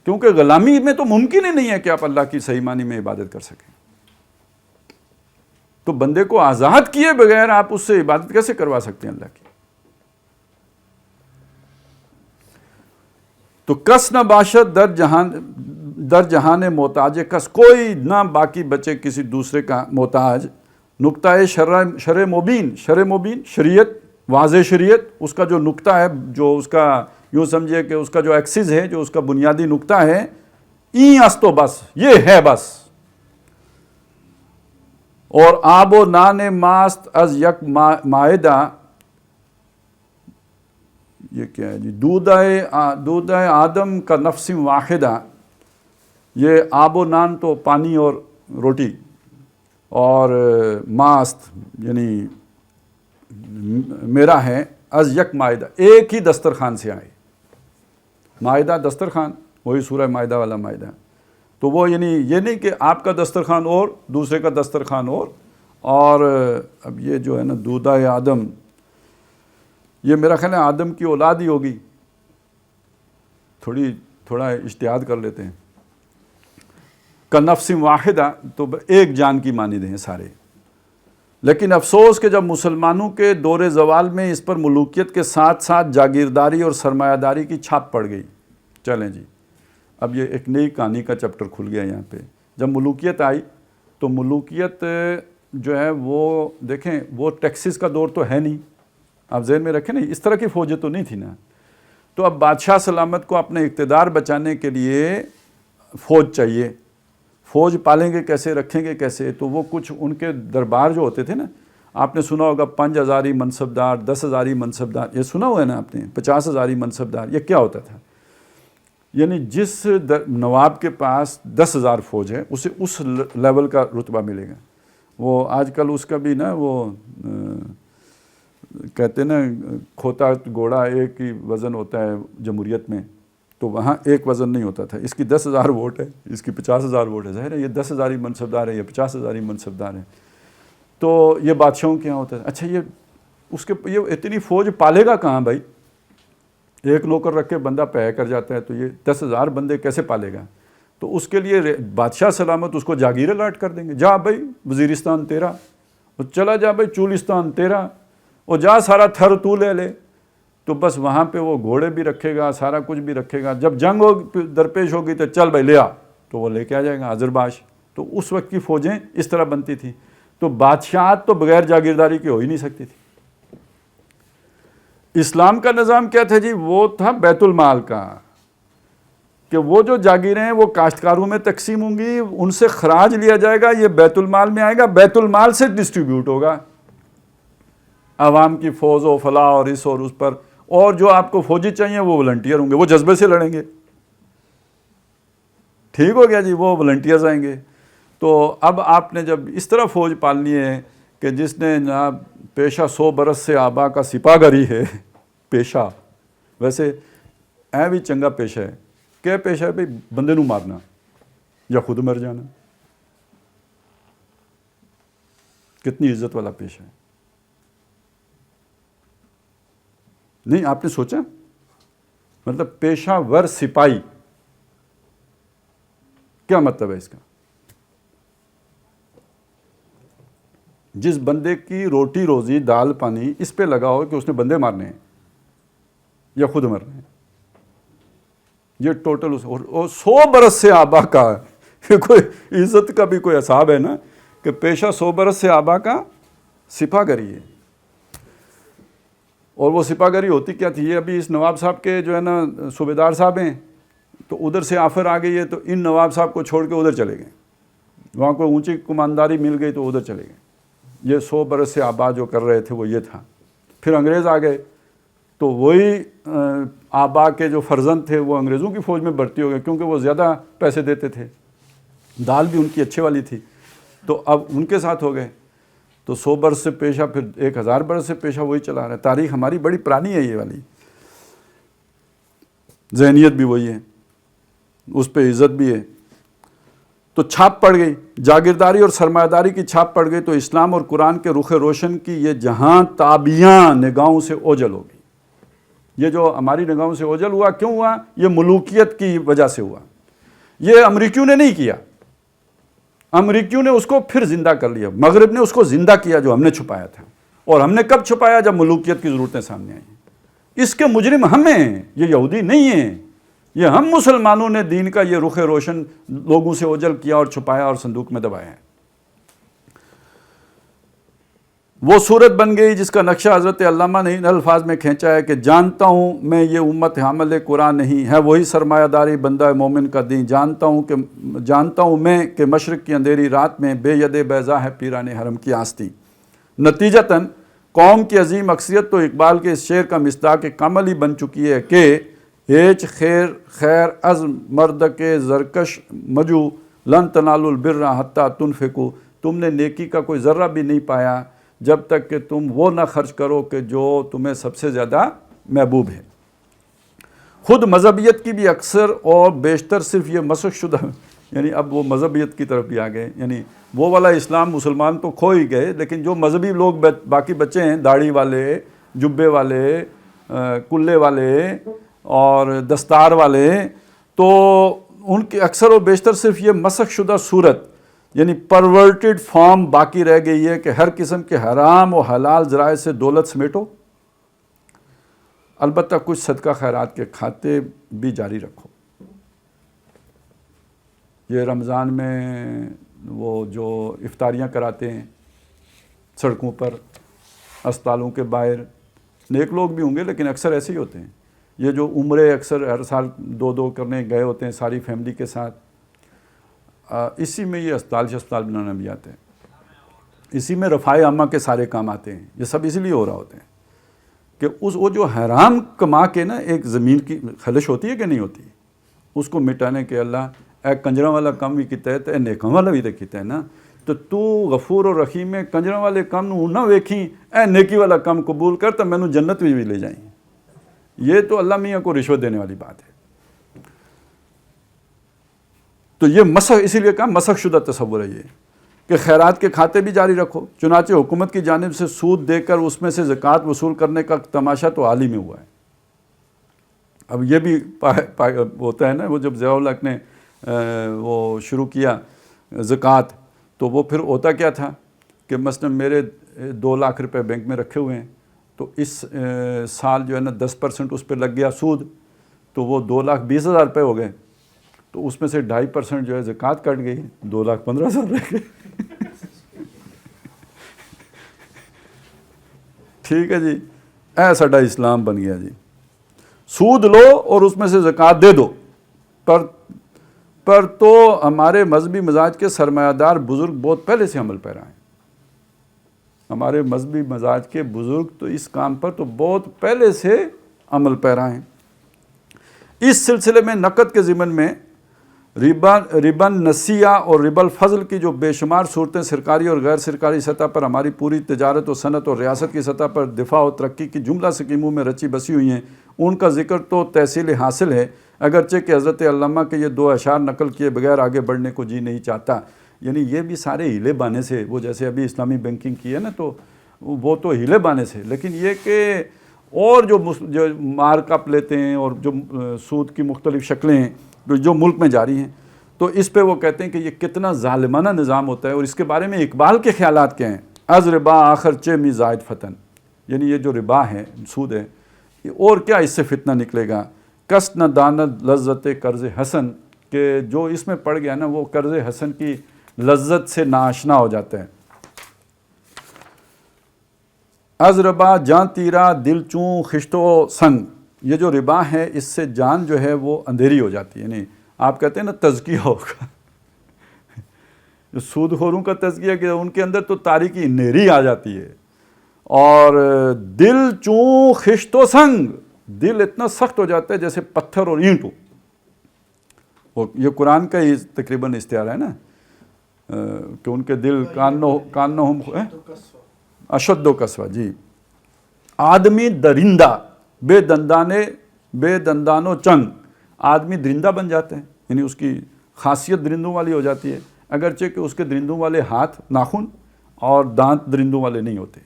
کیونکہ غلامی میں تو ممکن ہی نہیں ہے کہ آپ اللہ کی صحیح معنی میں عبادت کر سکیں. تو بندے کو آزاد کیے بغیر آپ اس سے عبادت کیسے کروا سکتے ہیں اللہ کی؟ تو کس نہ باشد در جہان محتاج کس، کوئی نہ باقی بچے کسی دوسرے کا محتاج. نقطۂ شرع مبین، شرع مبین شریعت، واضح شریعت، اس کا جو نقطہ ہے، جو اس کا یوں سمجھے کہ اس کا جو ایکسس ہے، جو اس کا بنیادی نقطہ ہے، این است و بس، یہ ہے بس. اور آب و نان ماست از یک مائدہ، یہ کیا ہے جی، دودھ آدم کا نفس واحدہ. یہ آب و نان تو پانی اور روٹی، اور ماست یعنی میرا ہے، از یک مائدہ، ایک ہی دسترخوان سے آئے. مائدہ دسترخوان، وہی سورہ مائدہ والا مائدہ. تو وہ یعنی یہ نہیں کہ آپ کا دسترخوان اور دوسرے کا دسترخوان اور اب یہ جو ہے نا دودھ آدم، یہ میرا خیال ہے آدم کی اولاد ہی ہوگی، تھوڑا اجتہاد کر لیتے ہیں. کا نفس واحدہ تو ایک جان کی مانند ہیں سارے. لیکن افسوس کہ جب مسلمانوں کے دور زوال میں اس پر ملوکیت کے ساتھ ساتھ جاگیرداری اور سرمایہ داری کی چھاپ پڑ گئی. چلیں جی، اب یہ ایک نئی کہانی کا چیپٹر کھل گیا یہاں پہ. جب ملوکیت آئی تو ملوکیت جو ہے وہ دیکھیں، وہ ٹیکسز کا دور تو ہے نہیں، آپ ذہن میں رکھیں نا، اس طرح کی فوجیں تو نہیں تھی نا. تو اب بادشاہ سلامت کو اپنے اقتدار بچانے کے لیے فوج چاہیے. فوج پالیں گے کیسے، رکھیں گے کیسے؟ تو وہ کچھ ان کے دربار جو ہوتے تھے نا، آپ نے سنا ہوگا 5000 منصبدار، 10,000 منصبدار، یہ سنا ہوا ہے نا آپ نے، 50,000 منصبدار. یہ کیا ہوتا تھا؟ یعنی جس نواب کے پاس 10,000 فوج ہے، اسے اس لیول کا رتبہ ملے گا. وہ آج کل اس کا بھی نا وہ کہتے ہیں نا کھوتا گھوڑا ایک ہی وزن ہوتا ہے جمہوریت میں، تو وہاں ایک وزن نہیں ہوتا تھا. اس کی 10,000 ووٹ ہے، اس کی 50,000 ووٹ ہے. ظاہر ہے یہ 10,000 منصبدار ہے، یہ 50,000 منصبدار ہے. تو یہ بادشاہوں کے یہاں ہوتا ہے. اچھا یہ اتنی فوج پالے گا کہاں بھائی؟ ایک نوکر رکھ کے بندہ پے کر جاتا ہے، تو یہ 10,000 بندے کیسے پالے گا؟ تو اس کے لیے بادشاہ سلامت اس کو جاگیر الاٹ کر دیں گے. جا بھائی وزیرستان تیرا، اور چلا جا بھائی چولستان تیرا، اور جا سارا تھر تو لے لے. تو بس وہاں پہ وہ گھوڑے بھی رکھے گا، سارا کچھ بھی رکھے گا. جب جنگ درپیش ہوگی تو چل بھائی لے آ، تو وہ لے کے آ جائے گا آذرباش. تو اس وقت کی فوجیں اس طرح بنتی تھیں. تو بادشاہت تو بغیر جاگیرداری کی ہو ہی نہیں سکتی تھی. اسلام کا نظام کیا تھا جی؟ وہ تھا بیت المال کا. کہ وہ جو جاگیریں ہیں وہ کاشتکاروں میں تقسیم ہوں گی، ان سے خراج لیا جائے گا، یہ بیت المال میں آئے گا، بیت المال سے ڈسٹریبیوٹ ہوگا، عوام کی فوج و فلاح اور اس پر، اور جو آپ کو فوجی چاہیے وہ والنٹیئر ہوں گے، وہ جذبے سے لڑیں گے. ٹھیک ہو گیا جی، وہ والنٹیئرز آئیں گے. تو اب آپ نے جب اس طرح فوج پالنی ہے کہ جس نے جناب پیشہ 100 برس سے آبا کا سپاہگری ہے، پیشہ ویسے اے بھی چنگا پیشہ ہے، کیا پیشہ ہے بھئی؟ بندے نو مارنا یا خود مر جانا. کتنی عزت والا پیشہ ہے. نہیں آپ نے سوچا، مطلب پیشہ ور سپاہی کیا مطلب ہے اس کا؟ جس بندے کی روٹی روزی دال پانی اس پہ لگا ہو کہ اس نے بندے مارنے ہیں یا خود مرنے ہیں. یہ ٹوٹل اور 100 برس سے آبا کا ہے. کوئی عزت کا بھی کوئی حساب ہے نا کہ پیشہ 100 برس سے آبا کا سپاہگری ہے. اور وہ سپاہگری ہوتی کیا تھی؟ یہ ابھی اس نواب صاحب کے جو ہے نا صوبیدار صاحب ہیں، تو ادھر سے آفر آ گئی ہے تو ان نواب صاحب کو چھوڑ کے ادھر چلے گئے، وہاں کوئی اونچی کمانداری مل گئی تو ادھر چلے گئے. یہ 100 برس سے آبا جو کر رہے تھے وہ یہ تھا. پھر انگریز آ گئے تو وہی آبا کے جو فرزند تھے وہ انگریزوں کی فوج میں بھرتی ہو گئے، کیونکہ وہ زیادہ پیسے دیتے تھے، دال بھی ان کی اچھے والی تھی، تو اب ان کے ساتھ ہو گئے. تو 100 برس سے پیشہ، پھر 1000 برس سے پیشہ وہی چلا رہا ہے. تاریخ ہماری بڑی پرانی ہے، یہ والی ذہنیت بھی وہی ہے، اس پہ عزت بھی ہے. تو چھاپ پڑ گئی، جاگیرداری اور سرمایہ داری کی چھاپ پڑ گئی، تو اسلام اور قرآن کے رخ روشن کی یہ جہاں تابیاں نگاہوں سے اوجل ہوگی. یہ جو ہماری نگاہوں سے اوجل ہوا کیوں ہوا؟ یہ ملوکیت کی وجہ سے ہوا. یہ امریکیوں نے نہیں کیا، امریکیوں نے اس کو پھر زندہ کر لیا، مغرب نے اس کو زندہ کیا جو ہم نے چھپایا تھا. اور ہم نے کب چھپایا؟ جب ملوکیت کی ضرورتیں سامنے آئیں. اس کے مجرم ہم ہیں، یہ یہودی نہیں ہیں. یہ ہم مسلمانوں نے دین کا یہ رخ روشن لوگوں سے اوجل کیا اور چھپایا اور صندوق میں دبایا ہے. وہ صورت بن گئی جس کا نقشہ حضرت علامہ نے ان الفاظ میں کھینچا ہے کہ جانتا ہوں میں یہ امت حامل قرآن نہیں ہے، وہی سرمایہ داری بندہ مومن کا دین. جانتا ہوں میں کہ مشرق کی اندھیری رات میں بے ید بیضا ہے پیران حرم کی آستی. نتیجتاً قوم کی عظیم اکثریت تو اقبال کے اس شعر کا مصداق کامل ہی بن چکی ہے کہ ہیچ خیر از مرد کے زرکش مجو لن تنالوا البر حتی تنفقوا. تم نے نیکی کا کوئی ذرہ بھی نہیں پایا جب تک کہ تم وہ نہ خرچ کرو کہ جو تمہیں سب سے زیادہ محبوب ہے. خود مذہبیت کی بھی اکثر اور بیشتر صرف یہ مسخ شدہ، یعنی اب وہ مذہبیت کی طرف بھی آ گئے، یعنی وہ والا اسلام مسلمان تو کھو ہی گئے، لیکن جو مذہبی لوگ باقی بچے ہیں، داڑھی والے، جبے والے، کلے والے اور دستار والے، تو ان کی اکثر و بیشتر صرف یہ مسخ شدہ صورت یعنی پرورٹڈ فارم باقی رہ گئی ہے کہ ہر قسم کے حرام و حلال ذرائع سے دولت سمیٹو. البتہ کچھ صدقہ خیرات کے کھاتے بھی جاری رکھو. یہ رمضان میں وہ جو افطاریاں کراتے ہیں سڑکوں پر، اسپتالوں کے باہر، نیک لوگ بھی ہوں گے لیکن اکثر ایسے ہی ہوتے ہیں. یہ جو عمرے اکثر ہر سال 2 کرنے گئے ہوتے ہیں ساری فیملی کے ساتھ، اسی میں یہ اسپتال بنانا بھی آتے ہیں، اسی میں رفاع عامہ کے سارے کام آتے ہیں. یہ سب اسی لیے ہو رہا ہوتے ہیں کہ وہ جو حرام کما کے نا ایک زمین کی خلش ہوتی ہے کہ نہیں ہوتی، اس کو مٹانے کے اللہ اے کنجراں والا کم بھی کیتا ہے تے نیکاں والا بھی تے کیتا ہے نا. تو غفور و رحیم ہے، کنجراں والے کم نو نہ ویکھی، اے نیکی والا کم قبول کر تو مینوں جنت بھی لے جائیں. یہ تو اللہ میاں کو رشوت دینے والی بات ہے. تو یہ مسخ، اسی لیے کہا مسخ شدہ تصور ہے یہ کہ خیرات کے کھاتے بھی جاری رکھو. چنانچہ حکومت کی جانب سے سود دے کر اس میں سے زکوٰۃ وصول کرنے کا تماشا تو حال ہی میں ہوا ہے. اب یہ بھی ہوتا ہے نا، وہ جب ضیاء الحق نے وہ شروع کیا زکوٰۃ، تو وہ پھر ہوتا کیا تھا کہ مثلا میرے 2 لاکھ روپے بینک میں رکھے ہوئے ہیں، تو اس سال جو ہے نا 10% اس پہ لگ گیا سود، تو وہ 2,20,000 روپے ہو گئے. تو اس میں سے 2.5% جو ہے زکوٰۃ کٹ گئی، 2,15,000 رہ گئے. ٹھیک ہے جی، اے ساڈا اسلام بن گیا جی. سود لو اور اس میں سے زکوٰۃ دے دو. پر تو ہمارے مذہبی مزاج کے سرمایہ دار بزرگ بہت پہلے سے عمل پیرا ہیں. ہمارے مذہبی مزاج کے بزرگ تو اس کام پر تو بہت پہلے سے عمل پیرا ہیں. اس سلسلے میں نقد کے ضمن میں ربا نسیہ اور ربا الفضل کی جو بے شمار صورتیں سرکاری اور غیر سرکاری سطح پر ہماری پوری تجارت و صنعت اور ریاست کی سطح پر دفاع و ترقی کی جملہ سکیموں میں رچی بسی ہوئی ہیں، ان کا ذکر تو تحصیل حاصل ہے، اگرچہ کہ حضرت علامہ کے یہ 2 اشعار نقل کیے بغیر آگے بڑھنے کو جی نہیں چاہتا. یعنی یہ بھی سارے ہیلے بانے سے، وہ جیسے ابھی اسلامی بینکنگ کی ہے نا، تو وہ تو ہیلے بانے سے، لیکن یہ کہ اور جو مارک اپ لیتے ہیں اور جو سود کی مختلف شکلیں ہیں جو ملک میں جاری ہیں، تو اس پہ وہ کہتے ہیں کہ یہ کتنا ظالمانہ نظام ہوتا ہے. اور اس کے بارے میں اقبال کے خیالات کیا ہیں؟ از ربا آخر چہ می زائد فتن، یعنی یہ جو ربا ہے، سود ہے، اور کیا اس سے فتنہ نکلے گا. کس نہ داند لذت قرض حسن، کہ جو اس میں پڑ گیا نا وہ قرض حسن کی لذت سے ناآشنا ہو جاتا ہے. از ربا جان تیرا دل چوں خشتو سنگ، یہ جو ربا ہے اس سے جان جو ہے وہ اندھیری ہو جاتی ہے. یعنی آپ کہتے ہیں نا تزکیہ ہوگا، جو سود خوروں کا تزکیہ کیا، ان کے اندر تو تاریکی اندھیری آ جاتی ہے. اور دل چوں خشتو سنگ، دل اتنا سخت ہو جاتا ہے جیسے پتھر اور اینٹ ہو. یہ قرآن کا ہی تقریباً استعارہ ہے نا، کہ ان کے دل کانہم اشد و قسوہ. جی، آدمی درندہ بے دندانو چنگ، آدمی درندہ بن جاتے ہیں، یعنی اس کی خاصیت درندوں والی ہو جاتی ہے، اگرچہ کہ اس کے درندوں والے ہاتھ ناخن اور دانت درندوں والے نہیں ہوتے،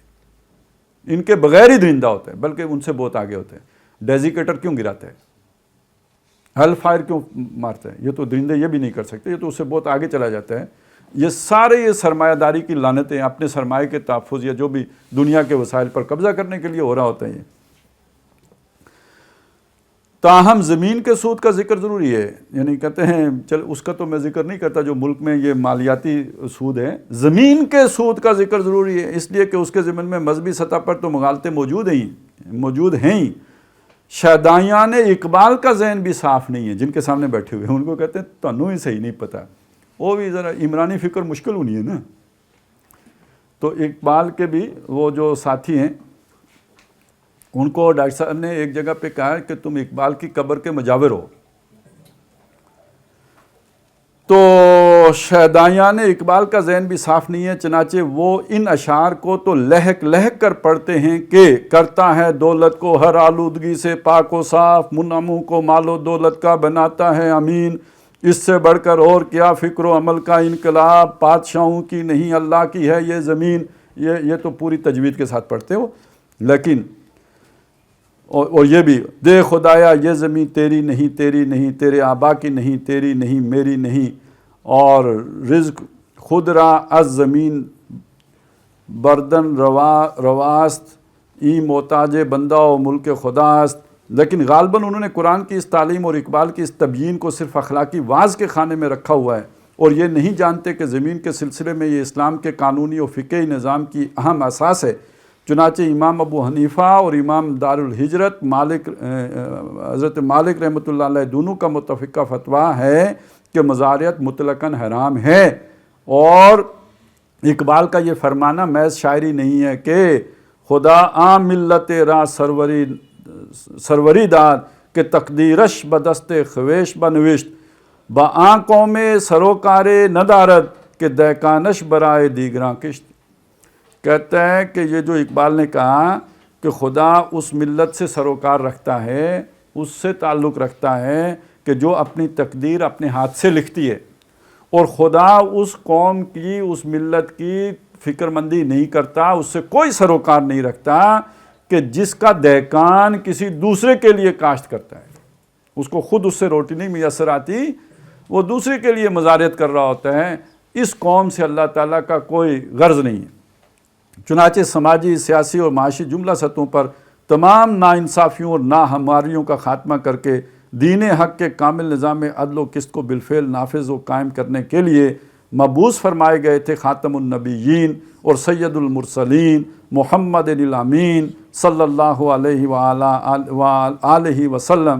ان کے بغیر ہی درندہ ہوتے ہیں، بلکہ ان سے بہت آگے ہوتے ہیں. ڈیزیکیٹر کیوں گراتا ہے، ہیل فائر کیوں مارتا ہے، یہ تو درندے یہ بھی نہیں کر سکتے، یہ تو اس سے بہت آگے چلا جاتا ہے. یہ سارے یہ سرمایہ داری کی لعنتیں اپنے سرمایہ کے تحفظ یا جو بھی دنیا کے وسائل پر قبضہ کرنے کے لیے ہو رہا ہوتا ہے. یہ تاہم زمین کے سود کا ذکر ضروری ہے. یعنی کہتے ہیں چل اس کا تو میں ذکر نہیں کرتا جو ملک میں یہ مالیاتی سود ہے، زمین کے سود کا ذکر ضروری ہے، اس لیے کہ اس کے ضمن میں مذہبی سطح پر تو مغالطے موجود ہیں. شیدائیان اقبال کا ذہن بھی صاف نہیں ہے، جن کے سامنے بیٹھے ہوئے ہیں ان کو کہتے ہیں تنوں ہی صحیح نہیں پتہ، وہ بھی ذرا عمرانی فکر مشکل ہونی ہے نا. تو اقبال کے بھی وہ جو ساتھی ہیں ان کو ڈاکٹر صاحب نے ایک جگہ پہ کہا کہ تم اقبال کی قبر کے مجاور ہو. تو شیدائیان اقبال کا ذہن بھی صاف نہیں ہے، چنانچہ وہ ان اشعار کو تو لہک لہک کر پڑھتے ہیں کہ کرتا ہے دولت کو ہر آلودگی سے پاک و صاف، منعموں کو مال و دولت کا بناتا ہے امین، اس سے بڑھ کر اور کیا فکر و عمل کا انقلاب، بادشاہوں کی نہیں اللہ کی ہے یہ زمین. یہ تو پوری تجوید کے ساتھ پڑھتے ہو. لیکن اور یہ بھی دے خدایا یہ زمین تیری نہیں تیرے آبا کی نہیں، تیری نہیں میری نہیں، اور رزق خود را از زمین بردن رواست ای محتاج بندہ و ملک خداست. لیکن غالباً انہوں نے قرآن کی اس تعلیم اور اقبال کی اس تبیین کو صرف اخلاقی واعظ کے خانے میں رکھا ہوا ہے، اور یہ نہیں جانتے کہ زمین کے سلسلے میں یہ اسلام کے قانونی و فقہی نظام کی اہم اساس ہے. چنانچہ امام ابو حنیفہ اور امام دار الہجرت حضرت مالک رحمۃ اللہ علیہ دونوں کا متفقہ فتویٰ ہے کہ مزاریت مطلقاً حرام ہے. اور اقبال کا یہ فرمانا محض شاعری نہیں ہے کہ خدا عام ملت را سروری داد کہ تقدیرش بدست خویش بنوشت با آنکھوں میں سروکار ندارد کہ دہکانش برائے دیگراں کشت. کہتا ہے کہ یہ جو اقبال نے کہا کہ خدا اس ملت سے سروکار رکھتا ہے، اس سے تعلق رکھتا ہے کہ جو اپنی تقدیر اپنے ہاتھ سے لکھتی ہے، اور خدا اس قوم کی اس ملت کی فکر مندی نہیں کرتا، اس سے کوئی سروکار نہیں رکھتا کہ جس کا دہقان کسی دوسرے کے لیے کاشت کرتا ہے، اس کو خود اس سے روٹی نہیں میسر آتی، وہ دوسرے کے لیے مزاریت کر رہا ہوتا ہے. اس قوم سے اللہ تعالیٰ کا کوئی غرض نہیں ہے. چنانچہ سماجی، سیاسی اور معاشی جملہ سطحوں پر تمام ناانصافیوں اور ناہمواریوں کا خاتمہ کر کے دین حق کے کامل نظام عدل و قسط کو بالفعل نافذ و قائم کرنے کے لیے مبعوث فرمائے گئے تھے خاتم النبیین اور سید المرسلین محمد الامین صلی اللہ علیہ وآلہ وسلم.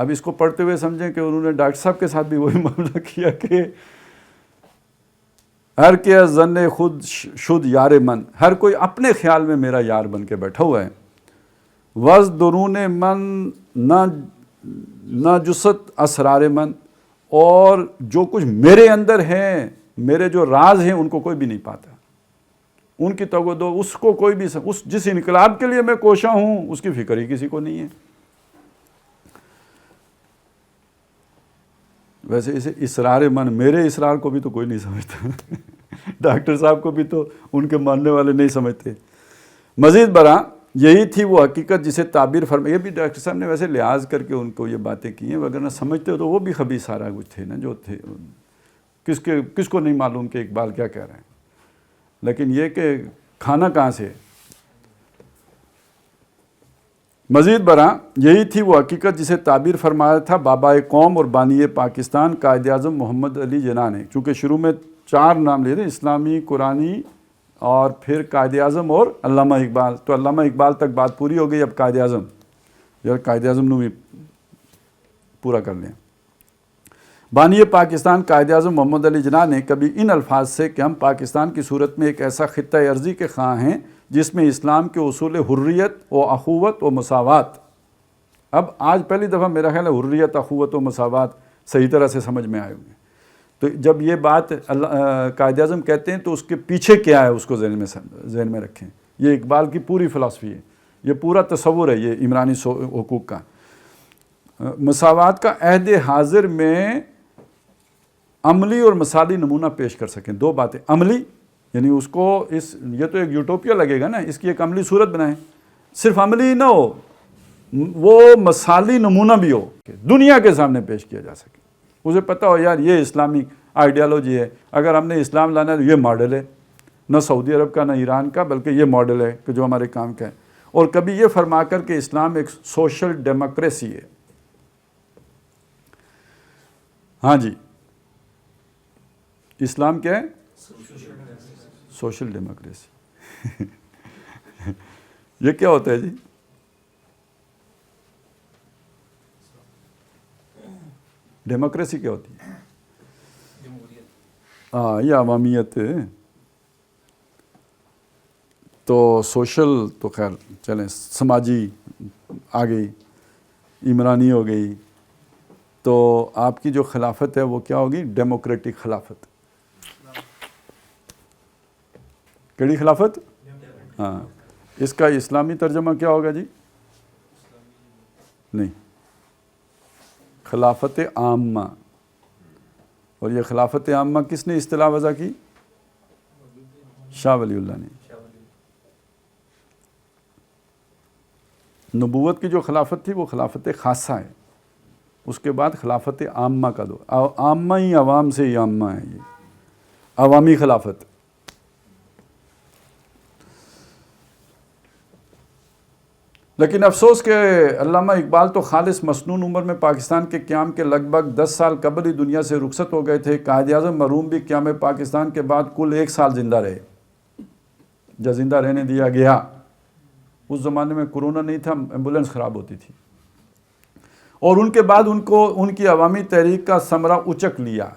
اب اس کو پڑھتے ہوئے سمجھیں کہ انہوں نے ڈاکٹر صاحب کے ساتھ بھی وہی معاملہ کیا کہ ہر کے ظن خود شد یار من، ہر کوئی اپنے خیال میں میرا یار بن کے بیٹھا ہوا ہے. وز درون من نہ جست اسرار من، اور جو کچھ میرے اندر ہیں، میرے جو راز ہیں، ان کو کوئی بھی نہیں پاتا. ان کی توجہ اس کو کوئی بھی جس انقلاب کے لیے میں کوشاں ہوں اس کی فکر ہی کسی کو نہیں ہے. ویسے اسے اسرار من، میرے اسرار کو بھی تو کوئی نہیں سمجھتا. ڈاکٹر صاحب کو بھی تو ان کے ماننے والے نہیں سمجھتے. مزید برآں یہی تھی وہ حقیقت جسے تعبیر فرمائی. یہ بھی ڈاکٹر صاحب نے ویسے لحاظ کر کے ان کو یہ باتیں کی ہیں، وگرنہ سمجھتے ہو تو وہ بھی خبیث سارا کچھ تھے نا جو تھے. کس کو نہیں معلوم کہ اقبال کیا کہہ رہے ہیں، لیکن یہ کہ کھانا کہاں سے. مزید برآں یہی تھی وہ حقیقت جسے تعبیر فرمایا تھا بابا قوم اور بانی پاکستان قائد اعظم محمد علی جناح نے. چونکہ شروع میں 4 نام لیے تھے، اسلامی، قرآنی اور پھر قائد اعظم اور علامہ اقبال. تو علامہ اقبال تک بات پوری ہو گئی، اب قائد اعظم، یار قائد اعظم نو بھی پورا کر لیں. بانی پاکستان قائد اعظم محمد علی جناح نے کبھی ان الفاظ سے کہ ہم پاکستان کی صورت میں ایک ایسا خطہ ارضی کے خواہاں ہیں جس میں اسلام کے اصول حریت و اخوت و مساوات. اب آج پہلی دفعہ میرا خیال ہے حریت، اخوت و مساوات صحیح طرح سے سمجھ میں آئے ہوئے. تو جب یہ بات قائد اعظم کہتے ہیں تو اس کے پیچھے کیا ہے اس کو ذہن میں رکھیں. یہ اقبال کی پوری فلسفی ہے، یہ پورا تصور ہے یہ عمرانی حقوق کا. مساوات کا عہد حاضر میں عملی اور مثالی نمونہ پیش کر سکیں. 2 باتیں، عملی یعنی اس کو یہ تو ایک یوٹوپیا لگے گا نا، اس کی ایک عملی صورت بنائیں. صرف عملی نہ ہو، وہ مثالی نمونہ بھی ہو کہ دنیا کے سامنے پیش کیا جا سکے. اسے پتہ ہو یار یہ اسلامی آئیڈیالوجی ہے، اگر ہم نے اسلام لانا ہے تو یہ ماڈل ہے، نہ سعودی عرب کا نہ ایران کا، بلکہ یہ ماڈل ہے کہ جو ہمارے کام کا ہے. اور کبھی یہ فرما کر کہ اسلام ایک سوشل ڈیموکریسی ہے. ہاں جی، اسلام کیا ہے؟ Social democracy. یہ کیا ہوتا ہے جی؟ ڈیموکریسی کیا ہوتی ہے؟ ہاں، یہ عوامیت ہے. تو سوشل تو خیر چلیں، سماجی آ گئی، عمرانی ہو گئی. تو آپ کی جو خلافت ہے وہ کیا ہوگی؟ ڈیموکریٹک خلافت. کیڑی خلافت؟ ہاں. اس کا اسلامی ترجمہ کیا ہوگا جی؟ نہیں، خلافت عامہ. اور یہ خلافت عامہ کس نے اصطلاح وضع کی؟ شاہ ولی اللہ نے. نبوت کی جو خلافت تھی وہ خلافت خاصہ ہے. اس کے بعد خلافت عامہ کا دور. عامہ ہی عوام سے ہی عامہ ہے، یہ عوامی خلافت. لیکن افسوس کہ علامہ اقبال تو خالص مسنون عمر میں پاکستان کے قیام کے لگ بھگ 10 سال قبل ہی دنیا سے رخصت ہو گئے تھے. قائد اعظم مرحوم بھی قیام پاکستان کے بعد کل 1 سال زندہ رہے. جب زندہ رہنے دیا گیا، اس زمانے میں کرونا نہیں تھا، ایمبولینس خراب ہوتی تھی. اور ان کے بعد ان کی عوامی تحریک کا ثمرہ اچک لیا.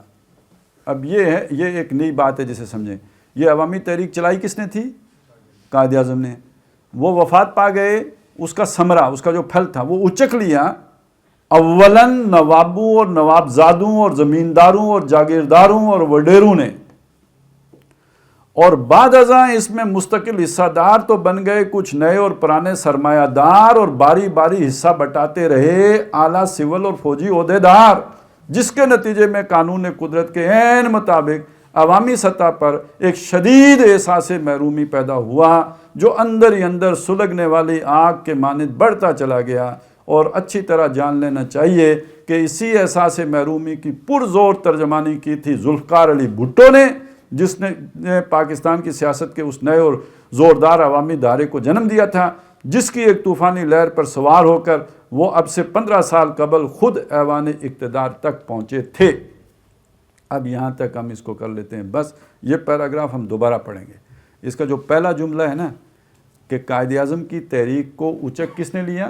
اب یہ ایک نئی بات ہے جسے سمجھیں. یہ عوامی تحریک چلائی کس نے تھی؟ قائد اعظم نے. وہ وفات پا گئے، اس کا ثمرہ، اس کا جو پھل تھا وہ اچک لیا اولاً نوابوں اور نوابزادوں اور زمینداروں اور جاگیرداروں اور وڈیروں نے. اور بعد ازاں اس میں مستقل حصہ دار تو بن گئے کچھ نئے اور پرانے سرمایہ دار، اور باری باری حصہ بٹاتے رہے اعلیٰ سول اور فوجی عہدیدار، جس کے نتیجے میں قانون قدرت کے عین مطابق عوامی سطح پر ایک شدید احساس محرومی پیدا ہوا، جو اندر ہی اندر سلگنے والی آگ کے مانند بڑھتا چلا گیا. اور اچھی طرح جان لینا چاہیے کہ اسی احساس محرومی کی پرزور ترجمانی کی تھی ذوالفقار علی بھٹو نے، جس نے پاکستان کی سیاست کے اس نئے اور زوردار عوامی دھارے کو جنم دیا تھا، جس کی ایک طوفانی لہر پر سوار ہو کر وہ اب سے 15 سال قبل خود ایوان اقتدار تک پہنچے تھے. اب یہاں تک ہم اس کو کر لیتے ہیں. بس یہ پیراگراف ہم دوبارہ پڑھیں گے. اس کا جو پہلا جملہ ہے نا کہ قائد اعظم کی تحریک کو اچک کس نے لیا؟